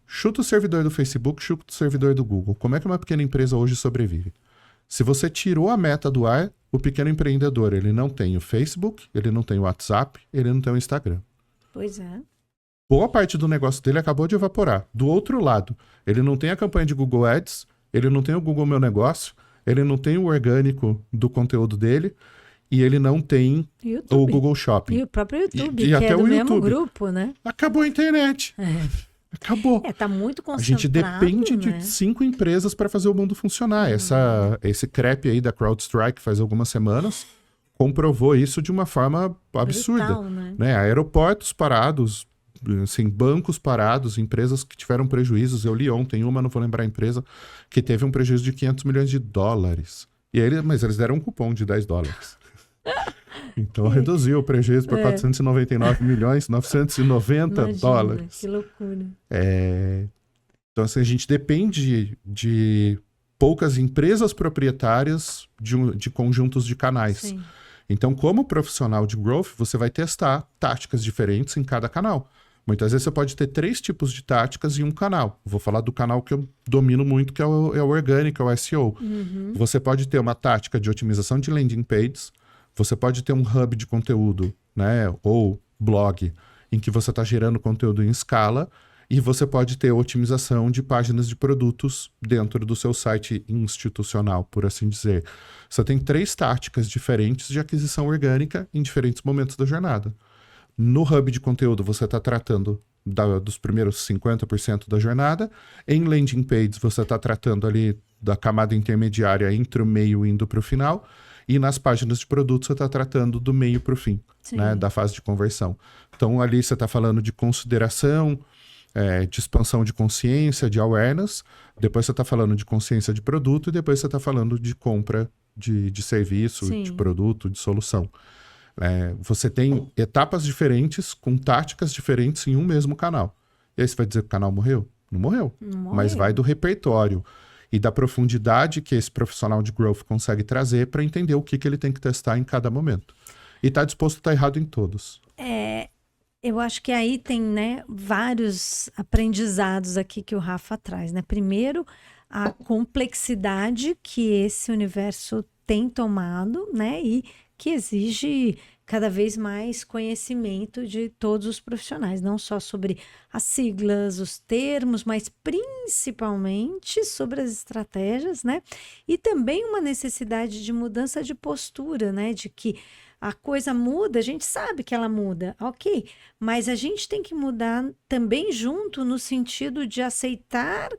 chuta o servidor do Facebook, chuta o servidor do Google. Como é que uma pequena empresa hoje sobrevive? Se você tirou a Meta do ar, o pequeno empreendedor, ele não tem o Facebook, ele não tem o WhatsApp, ele não tem o Instagram. Pois é. Boa parte do negócio dele acabou de evaporar. Do outro lado, ele não tem a campanha de Google Ads, ele não tem o Google Meu Negócio, ele não tem o orgânico do conteúdo dele e ele não tem o Google Shopping. E o próprio YouTube, e que até é do o mesmo YouTube. Grupo, né? Acabou a internet. Acabou. Tá muito A gente concentrado, depende né? de 5 empresas para fazer o mundo funcionar. Esse crepe aí da CrowdStrike faz algumas semanas comprovou isso de uma forma absurda. Brutal, né? Aeroportos parados, assim, bancos parados, empresas que tiveram prejuízos. Eu li ontem uma, não vou lembrar a empresa, que teve um prejuízo de $500 milhões. Mas eles deram um cupom de $10. Então reduziu o prejuízo para 499 milhões, 990 dólares. Que loucura. Então, assim, a gente depende de poucas empresas proprietárias de conjuntos de canais. Sim. Então, como profissional de growth, você vai testar táticas diferentes em cada canal. Muitas vezes você pode ter 3 tipos de táticas em um canal. Vou falar do canal que eu domino muito, que é o orgânico, é o SEO. Você pode ter uma tática de otimização de landing pages, você pode ter um hub de conteúdo, né, ou blog, em que você está gerando conteúdo em escala, e você pode ter otimização de páginas de produtos dentro do seu site institucional, por assim dizer. Você tem 3 táticas diferentes de aquisição orgânica em diferentes momentos da jornada. No hub de conteúdo, você está tratando dos primeiros 50% da jornada. Em landing pages, você está tratando ali da camada intermediária entre o meio indo para o final. E nas páginas de produto, você está tratando do meio para o fim, né, da fase de conversão. Então, ali você está falando de consideração, de expansão de consciência, de awareness. Depois você está falando de consciência de produto e depois você está falando de compra de serviço, Sim. de produto, de solução. Você tem etapas diferentes, com táticas diferentes em um mesmo canal. E aí você vai dizer que o canal morreu? Não morreu. Mas vai do repertório e da profundidade que esse profissional de growth consegue trazer para entender o que ele tem que testar em cada momento. E está disposto a estar errado em todos. Eu acho que aí tem, né, vários aprendizados aqui que o Rafa traz, né? Primeiro, a complexidade que esse universo tem tomado, né? E que exige cada vez mais conhecimento de todos os profissionais, não só sobre as siglas, os termos, mas principalmente sobre as estratégias, né? E também uma necessidade de mudança de postura, né? De que a coisa muda, a gente sabe que ela muda, ok, mas a gente tem que mudar também junto no sentido de aceitar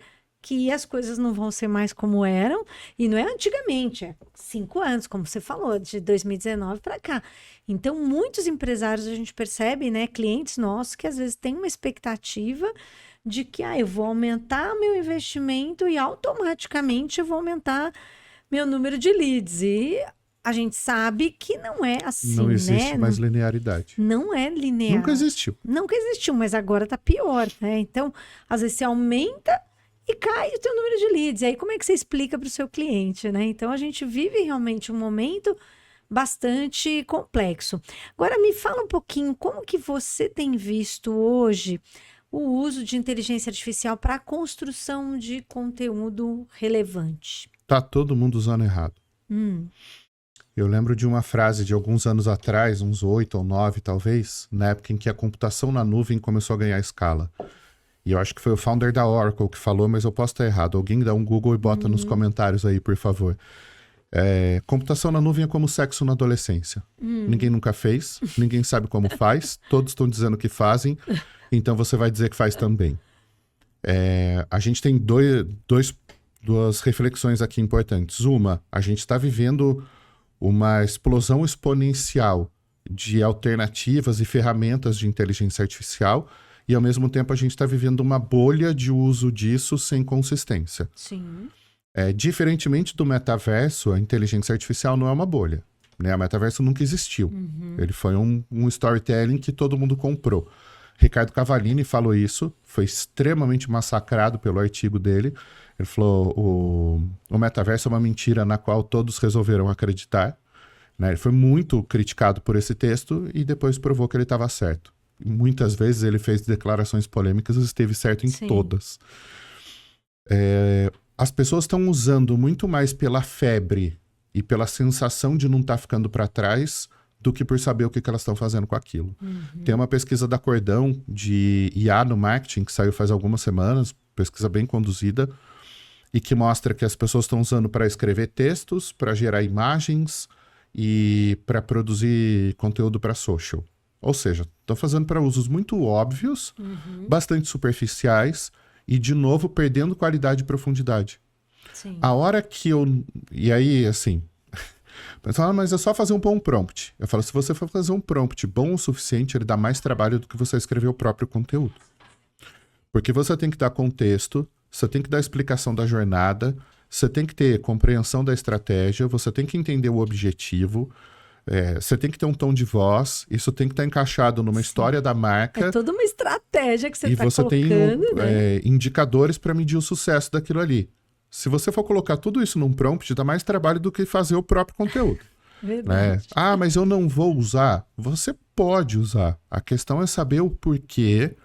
que as coisas não vão ser mais como eram, e não é antigamente, é 5 anos, como você falou, de 2019 para cá. Então, muitos empresários a gente percebe, né, clientes nossos, que às vezes têm uma expectativa de que eu vou aumentar meu investimento e automaticamente eu vou aumentar meu número de leads. E a gente sabe que não é assim, não existe né? mais linearidade. Não é linear. Nunca existiu. Nunca existiu, mas agora tá pior, né? Então, às vezes você aumenta e cai o teu número de leads. E aí, como é que você explica para o seu cliente, né? Então, a gente vive realmente um momento bastante complexo. Agora, me fala um pouquinho, como que você tem visto hoje o uso de inteligência artificial para a construção de conteúdo relevante? Tá todo mundo usando errado. Eu lembro de uma frase de alguns anos atrás, uns 8 ou 9 talvez, na época em que a computação na nuvem começou a ganhar escala. E eu acho que foi o founder da Oracle que falou, mas eu posso estar errado. Alguém dá um Google e bota nos comentários aí, por favor. Computação na nuvem é como sexo na adolescência. Ninguém nunca fez, ninguém sabe como faz, todos estão dizendo que fazem, então você vai dizer que faz também. A gente tem duas reflexões aqui importantes. Uma, a gente está vivendo uma explosão exponencial de alternativas e ferramentas de inteligência artificial e, ao mesmo tempo, a gente está vivendo uma bolha de uso disso sem consistência. Sim. Diferentemente do metaverso, a inteligência artificial não é uma bolha, né? O metaverso nunca existiu. Ele foi um storytelling que todo mundo comprou. Ricardo Cavallini falou isso, foi extremamente massacrado pelo artigo dele. Ele falou, o metaverso é uma mentira na qual todos resolveram acreditar, né? Ele foi muito criticado por esse texto e depois provou que ele estava certo. Muitas vezes ele fez declarações polêmicas e esteve certo em todas. As pessoas estão usando muito mais pela febre e pela sensação de não estar ficando para trás do que por saber o que elas estão fazendo com aquilo. Tem uma pesquisa da Cordão de IA no marketing que saiu faz algumas semanas, pesquisa bem conduzida, e que mostra que as pessoas estão usando para escrever textos, para gerar imagens e para produzir conteúdo para social. Ou seja, estão fazendo para usos muito óbvios, bastante superficiais e, de novo, perdendo qualidade e profundidade. Sim. A hora que eu... E aí, assim... Pessoal, mas é só fazer um bom prompt. Eu falo, se você for fazer um prompt bom o suficiente, ele dá mais trabalho do que você escrever o próprio conteúdo. Porque você tem que dar contexto, você tem que dar explicação da jornada, você tem que ter compreensão da estratégia, você tem que entender o objetivo, você tem que ter um tom de voz, isso tem que estar encaixado numa história da marca. É toda uma estratégia que você está colocando. E você tem indicadores para medir o sucesso daquilo ali. Se você for colocar tudo isso num prompt, dá mais trabalho do que fazer o próprio conteúdo. Verdade. Ah, mas eu não vou usar. Você pode usar. A questão é saber o porquê,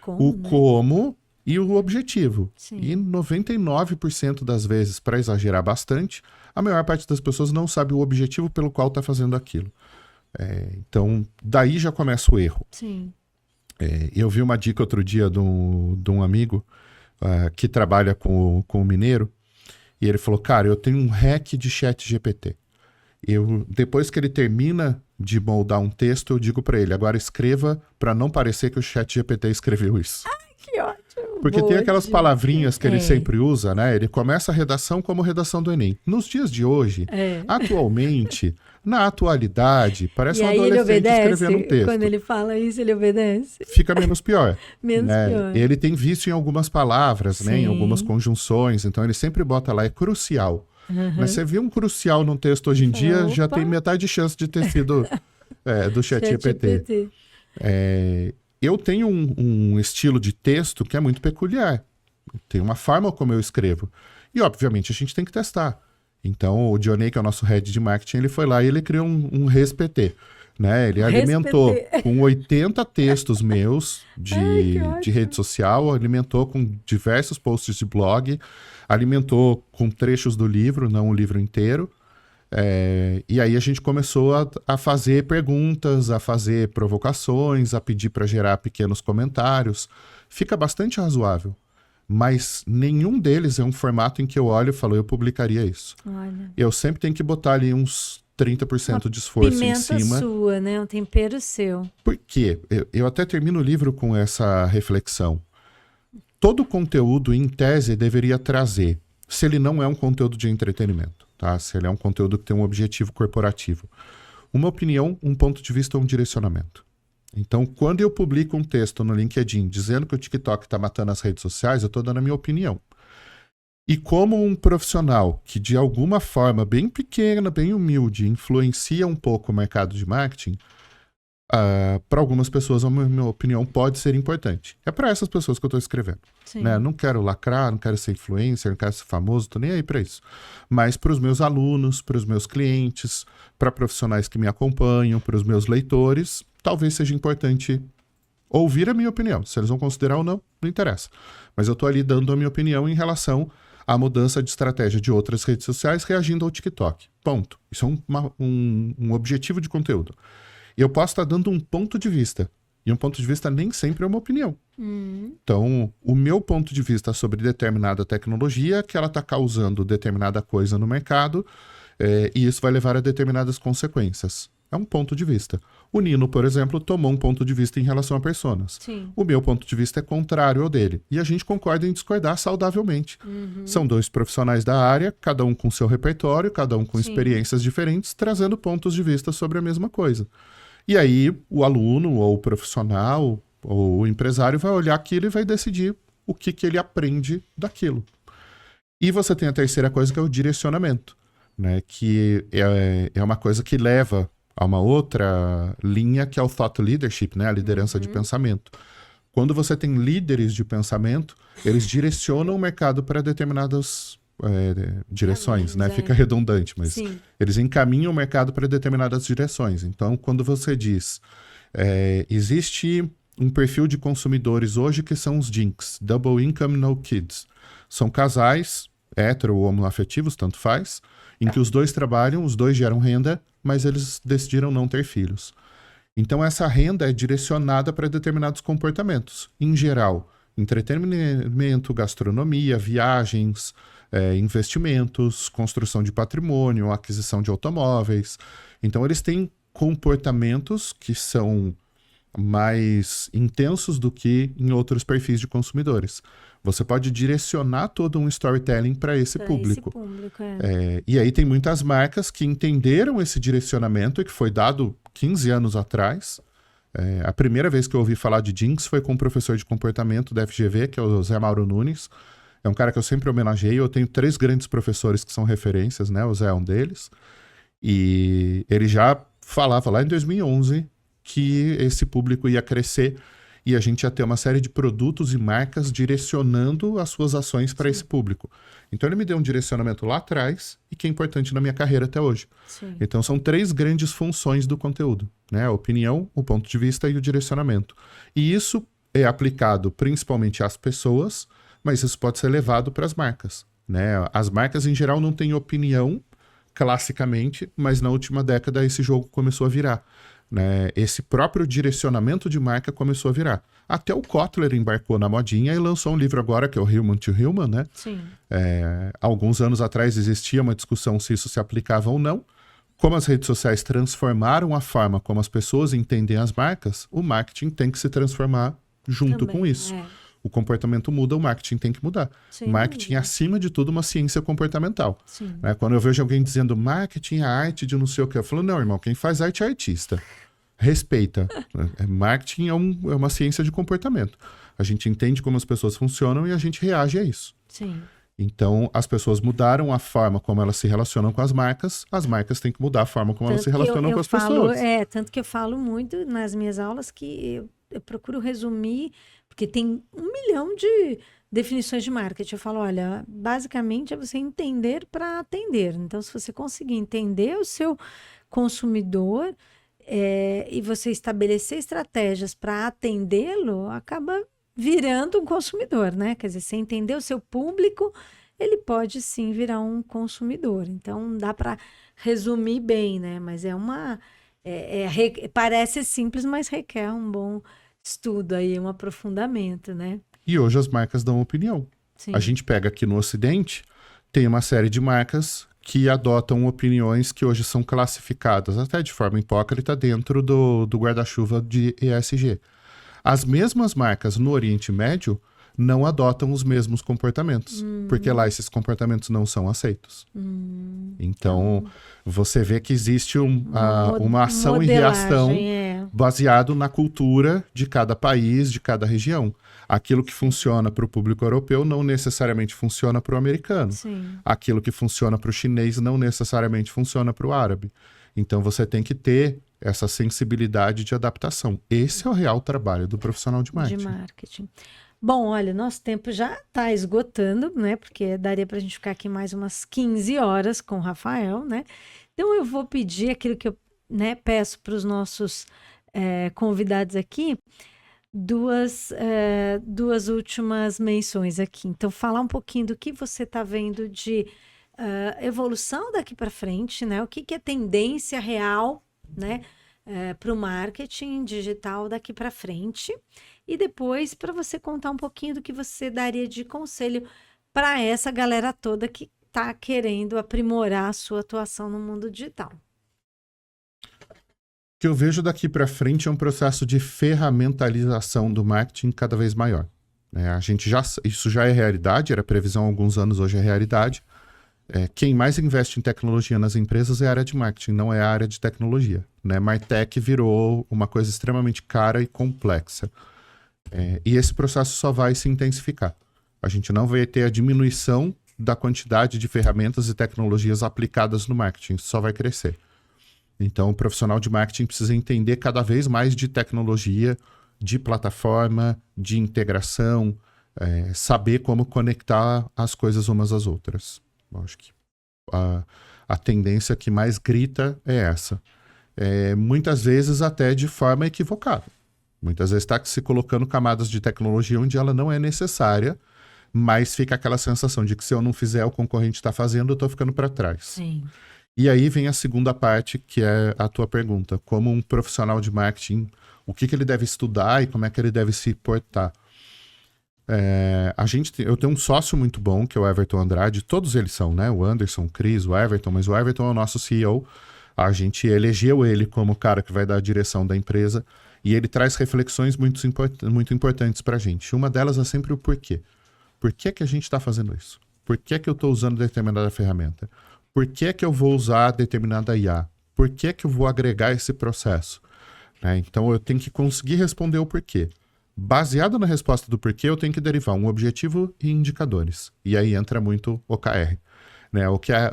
como e o objetivo. Sim. E 99% das vezes, para exagerar bastante, a maior parte das pessoas não sabe o objetivo pelo qual está fazendo aquilo. Então, daí já começa o erro. Sim. Eu vi uma dica outro dia de um amigo que trabalha com o Mineiro, e ele falou, cara, eu tenho um hack de ChatGPT. Depois que ele termina de moldar um texto, eu digo para ele, agora escreva para não parecer que o ChatGPT escreveu isso. Ai, que ótimo! Porque tem aquelas palavrinhas que ele sempre usa, né? Ele começa a redação como redação do Enem. Nos dias de hoje, atualmente, na atualidade, parece um adolescente escrevendo um texto. Quando ele fala isso, ele obedece. Fica menos pior. Menos pior. Ele tem vício em algumas palavras, né? Em algumas conjunções, então ele sempre bota lá, é crucial. Mas você viu um crucial num texto hoje em dia, já tem metade de chance de ter sido do ChatGPT. Eu tenho um estilo de texto que é muito peculiar. Tem uma forma como eu escrevo. E, obviamente, a gente tem que testar. Então, o Dionei, que é o nosso head de marketing, ele foi lá e ele criou um ResPT. Né? Ele alimentou com 80 textos meus de rede social, alimentou com diversos posts de blog, alimentou com trechos do livro, não o livro inteiro. E aí a gente começou a fazer perguntas, a fazer provocações, a pedir para gerar pequenos comentários. Fica bastante razoável, mas nenhum deles é um formato em que eu olho e falo, eu publicaria isso. Olha. Eu sempre tenho que botar ali uns 30% de esforço em cima. Pimenta sua, né? Um tempero seu. Por quê? Eu até termino o livro com essa reflexão. Todo conteúdo, em tese, deveria trazer, se ele não é um conteúdo de entretenimento, tá? Se ele é um conteúdo que tem um objetivo corporativo, uma opinião, um ponto de vista ou um direcionamento. Então, quando eu publico um texto no LinkedIn dizendo que o TikTok está matando as redes sociais, eu estou dando a minha opinião. E como um profissional que, de alguma forma, bem pequena, bem humilde, influencia um pouco o mercado de marketing, para algumas pessoas, a minha opinião pode ser importante. É para essas pessoas que eu estou escrevendo. Né? Não quero lacrar, não quero ser influencer, não quero ser famoso, estou nem aí para isso. Mas para os meus alunos, para os meus clientes, para profissionais que me acompanham, para os meus leitores, talvez seja importante ouvir a minha opinião. Se eles vão considerar ou não, não interessa. Mas eu estou ali dando a minha opinião em relação à mudança de estratégia de outras redes sociais reagindo ao TikTok. Ponto. Isso é um objetivo de conteúdo. E eu posso estar dando um ponto de vista. E um ponto de vista nem sempre é uma opinião. Então, o meu ponto de vista sobre determinada tecnologia é que ela está causando determinada coisa no mercado e isso vai levar a determinadas consequências. É um ponto de vista. O Nino, por exemplo, tomou um ponto de vista em relação a personas. Sim. O meu ponto de vista é contrário ao dele. E a gente concorda em discordar saudavelmente. São dois profissionais da área, cada um com seu repertório, cada um com experiências diferentes, trazendo pontos de vista sobre a mesma coisa. E aí o aluno, ou o profissional, ou o empresário vai olhar aquilo e vai decidir o que ele aprende daquilo. E você tem a terceira coisa, que é o direcionamento, né? Que é uma coisa que leva a uma outra linha, que é o thought leadership, né? A liderança de pensamento. Quando você tem líderes de pensamento, eles direcionam o mercado para determinadas direções, né? Fica redundante, mas eles encaminham o mercado para determinadas direções. Então, quando você diz, existe um perfil de consumidores hoje que são os DINKs, Double Income No Kids. São casais, hétero ou homoafetivos, tanto faz, em que os dois trabalham, os dois geram renda, mas eles decidiram não ter filhos. Então, essa renda é direcionada para determinados comportamentos. Em geral, entretenimento, gastronomia, viagens, investimentos, construção de patrimônio, aquisição de automóveis. Então, eles têm comportamentos que são mais intensos do que em outros perfis de consumidores. Você pode direcionar todo um storytelling para esse público. E aí tem muitas marcas que entenderam esse direcionamento e que foi dado 15 anos atrás. A primeira vez que eu ouvi falar de DINKs foi com um professor de comportamento da FGV, que é o Zé Mauro Nunes. É um cara que eu sempre homenageio. Eu tenho 3 grandes professores que são referências, né? O Zé é um deles. E ele já falava lá em 2011 que esse público ia crescer e a gente ia ter uma série de produtos e marcas direcionando as suas ações para esse público. Então ele me deu um direcionamento lá atrás e que é importante na minha carreira até hoje. Então são 3 grandes funções do conteúdo, né? A opinião, o ponto de vista e o direcionamento. E isso é aplicado principalmente às pessoas, mas isso pode ser levado para as marcas, né? As marcas em geral não têm opinião classicamente, mas na última década esse jogo começou a virar. Né? Esse próprio direcionamento de marca começou a virar. Até o Kotler embarcou na modinha e lançou um livro agora, que é o Human to Human, né? Alguns anos atrás existia uma discussão se isso se aplicava ou não. Como as redes sociais transformaram a forma como as pessoas entendem as marcas, o marketing tem que se transformar junto com isso. O comportamento muda, o marketing tem que mudar. Marketing é, acima de tudo, uma ciência comportamental. Né? Quando eu vejo alguém dizendo marketing é arte de não sei o que, eu falo, não, irmão, quem faz arte é artista. Respeita. Marketing é uma ciência de comportamento. A gente entende como as pessoas funcionam e a gente reage a isso. Então, as pessoas mudaram a forma como elas se relacionam com as marcas têm que mudar a forma como elas se relacionam com as pessoas. Tanto que eu falo muito nas minhas aulas que eu procuro resumir, porque tem 1 milhão de definições de marketing. Eu falo, olha, basicamente é você entender para atender. Então, se você conseguir entender o seu consumidor e você estabelecer estratégias para atendê-lo, acaba virando um consumidor, né? Quer dizer, você entender o seu público ele pode sim virar um consumidor. Então, dá para resumir bem, né? Mas parece simples, mas requer um bom estudo aí, um aprofundamento, né? E hoje as marcas dão opinião. Sim. A gente pega aqui no Ocidente, tem uma série de marcas que adotam opiniões que hoje são classificadas, até de forma hipócrita, dentro do guarda-chuva de ESG. As mesmas marcas no Oriente Médio não adotam os mesmos comportamentos, porque lá esses comportamentos não são aceitos. Então, você vê que existe uma ação e reação baseado na cultura de cada país, de cada região. Aquilo que funciona para o público europeu não necessariamente funciona para o americano. Sim. Aquilo que funciona para o chinês não necessariamente funciona para o árabe. Então, você tem que ter essa sensibilidade de adaptação. Esse é o real trabalho do profissional de marketing. Bom, olha, nosso tempo já está esgotando, né? Porque daria para a gente ficar aqui mais umas 15 horas com o Rafael, né? Então, eu vou pedir aquilo que eu, né, peço para os nossos convidados aqui, duas últimas menções aqui. Então, falar um pouquinho do que você está vendo de evolução daqui para frente, né? O que é tendência real, né? Para o marketing digital daqui para frente. E depois, para você contar um pouquinho do que você daria de conselho para essa galera toda que está querendo aprimorar a sua atuação no mundo digital. O que eu vejo daqui para frente é um processo de ferramentalização do marketing cada vez maior. Isso já é realidade, era previsão há alguns anos, hoje é realidade. Quem mais investe em tecnologia nas empresas é a área de marketing, não é a área de tecnologia. Né? MarTech virou uma coisa extremamente cara e complexa. E esse processo só vai se intensificar. A gente não vai ter a diminuição da quantidade de ferramentas e tecnologias aplicadas no marketing, isso só vai crescer. Então, o profissional de marketing precisa entender cada vez mais de tecnologia, de plataforma, de integração, saber como conectar as coisas umas às outras. Eu acho que a tendência que mais grita é essa. Muitas vezes até de forma equivocada. Muitas vezes está se colocando camadas de tecnologia onde ela não é necessária, mas fica aquela sensação de que se eu não fizer, o concorrente está fazendo, eu estou ficando para trás. Sim. E aí vem a segunda parte, que é a tua pergunta. Como um profissional de marketing, o que ele deve estudar e como é que ele deve se portar? Eu tenho um sócio muito bom, que é o Everton Andrade. Todos eles são, né? O Anderson, o Cris, o Everton. Mas o Everton é o nosso CEO. A gente elegeu ele como o cara que vai dar a direção da empresa. E ele traz reflexões muito importantes para a gente. Uma delas é sempre o porquê. Por que a gente está fazendo isso? Por que eu estou usando determinada ferramenta? Por que eu vou usar determinada IA? Por que eu vou agregar esse processo? Então, eu tenho que conseguir responder o porquê. Baseado na resposta do porquê, eu tenho que derivar um objetivo e indicadores. E aí entra muito OKR.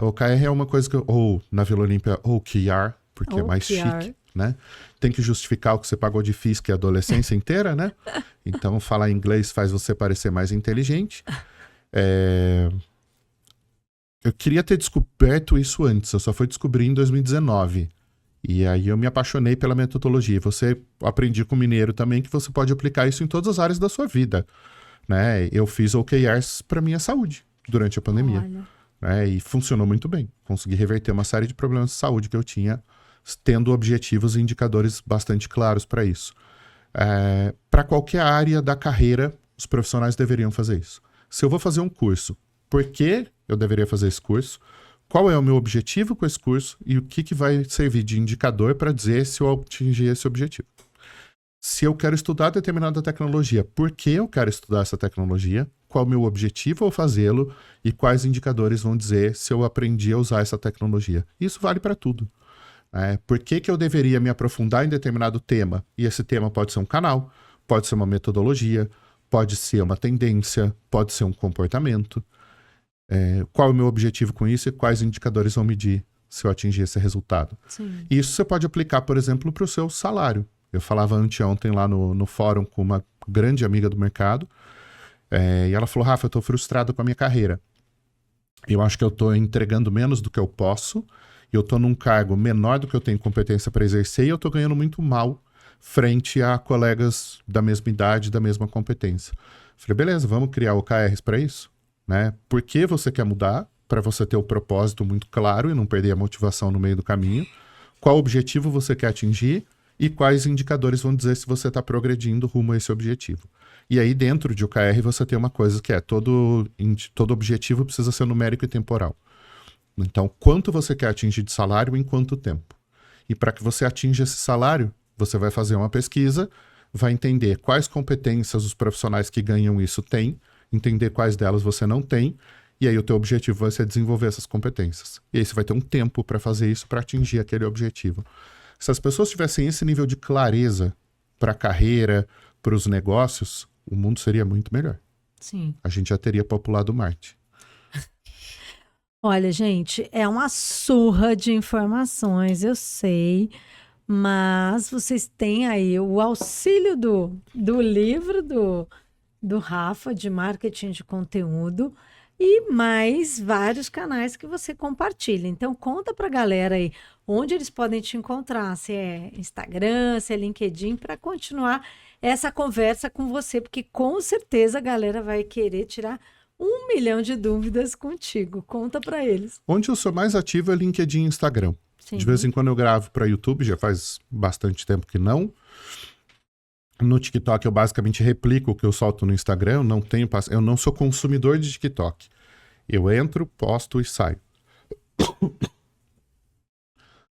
OKR é uma coisa que ou na Vila Olímpia, OKR, porque é mais chique. Né? Tem que justificar o que você pagou de FISC a adolescência inteira, né? Então, falar inglês faz você parecer mais inteligente. Eu queria ter descoberto isso antes, eu só fui descobrir em 2019. E aí eu me apaixonei pela metodologia. Aprendi com o mineiro também que você pode aplicar isso em todas as áreas da sua vida. Né? Eu fiz OKRs para minha saúde durante a pandemia. Né? E funcionou muito bem. Consegui reverter uma série de problemas de saúde que eu tinha, tendo objetivos e indicadores bastante claros para isso. Para qualquer área da carreira, os profissionais deveriam fazer isso. Se eu vou fazer um curso, por que eu deveria fazer esse curso? Qual é o meu objetivo com esse curso? E o que vai servir de indicador para dizer se eu atingir esse objetivo? Se eu quero estudar determinada tecnologia, por que eu quero estudar essa tecnologia? Qual é o meu objetivo ao fazê-lo? E quais indicadores vão dizer se eu aprendi a usar essa tecnologia? Isso vale para tudo. Por que eu deveria me aprofundar em determinado tema? E esse tema pode ser um canal, pode ser uma metodologia, pode ser uma tendência, pode ser um comportamento. Qual é o meu objetivo com isso e quais indicadores vão medir se eu atingir esse resultado? Sim. Isso você pode aplicar, por exemplo, para o seu salário. Eu falava anteontem lá no fórum com uma grande amiga do mercado, e ela falou, Rafa, eu estou frustrado com a minha carreira. Eu acho que eu estou entregando menos do que eu posso, eu estou num cargo menor do que eu tenho competência para exercer e eu estou ganhando muito mal frente a colegas da mesma idade, da mesma competência. Falei, beleza, vamos criar OKRs para isso? né? Por que você quer mudar? Para você ter o propósito muito claro e não perder a motivação no meio do caminho. Qual objetivo você quer atingir e quais indicadores vão dizer se você está progredindo rumo a esse objetivo. E aí, dentro de OKR, você tem uma coisa que é todo objetivo precisa ser numérico e temporal. Então, quanto você quer atingir de salário em quanto tempo? E para que você atinja esse salário, você vai fazer uma pesquisa, vai entender quais competências os profissionais que ganham isso têm, entender quais delas você não tem, e aí o teu objetivo vai ser desenvolver essas competências. E aí você vai ter um tempo para fazer isso, para atingir aquele objetivo. Se as pessoas tivessem esse nível de clareza para a carreira, para os negócios, o mundo seria muito melhor. Sim. A gente já teria populado Marte. Olha, gente, é uma surra de informações, eu sei, mas vocês têm aí o auxílio do livro do Rafa, de marketing de conteúdo, e mais vários canais que você compartilha. Então, conta pra galera aí onde eles podem te encontrar, se é Instagram, se é LinkedIn, para continuar essa conversa com você, porque com certeza a galera vai querer tirar 1 milhão de dúvidas contigo. Conta para eles. Onde eu sou mais ativo é LinkedIn e Instagram. Sim. De vez em quando eu gravo para YouTube, já faz bastante tempo que não. No TikTok eu basicamente replico o que eu solto no Instagram, eu não sou consumidor de TikTok. Eu entro, posto e saio.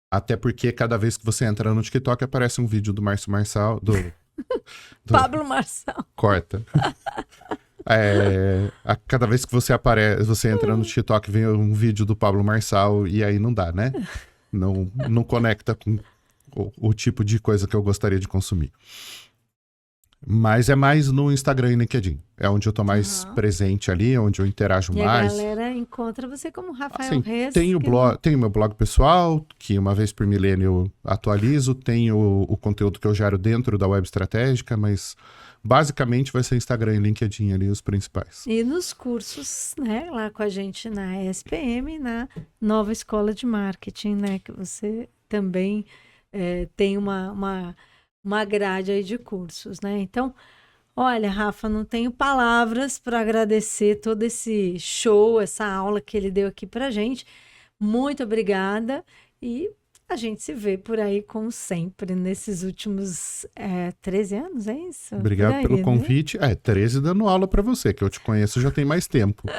Até porque cada vez que você entra no TikTok aparece um vídeo do Márcio Marçal, do Pablo Marçal. Corta. Cada vez que você entra no TikTok, vem um vídeo do Pablo Marçal e aí não dá, né? Não conecta com o tipo de coisa que eu gostaria de consumir. Mas é mais no Instagram e LinkedIn. É onde eu tô mais presente ali, onde eu interajo mais. E a galera encontra você como Rafael Reis. Tenho meu blog pessoal, que uma vez por milênio eu atualizo. Tenho o conteúdo que eu gero dentro da Web Estratégica, mas basicamente vai ser Instagram e LinkedIn ali os principais. E nos cursos, né, lá com a gente na ESPM, na Nova Escola de Marketing, né, que você também tem uma grade aí de cursos, né? Então, olha, Rafa, não tenho palavras para agradecer todo esse show, essa aula que ele deu aqui pra gente. Muito obrigada e a gente se vê por aí, como sempre, nesses últimos 13 anos, é isso? Obrigado aí, pelo convite. 13 dando aula para você, que eu te conheço já tem mais tempo.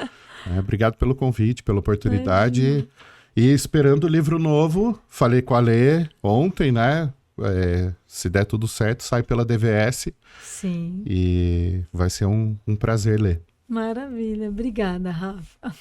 Obrigado pelo convite, pela oportunidade. E esperando o livro novo, falei com a Lê ontem, né? Se der tudo certo, sai pela DVS. Sim. E vai ser um prazer ler. Maravilha. Obrigada, Rafa.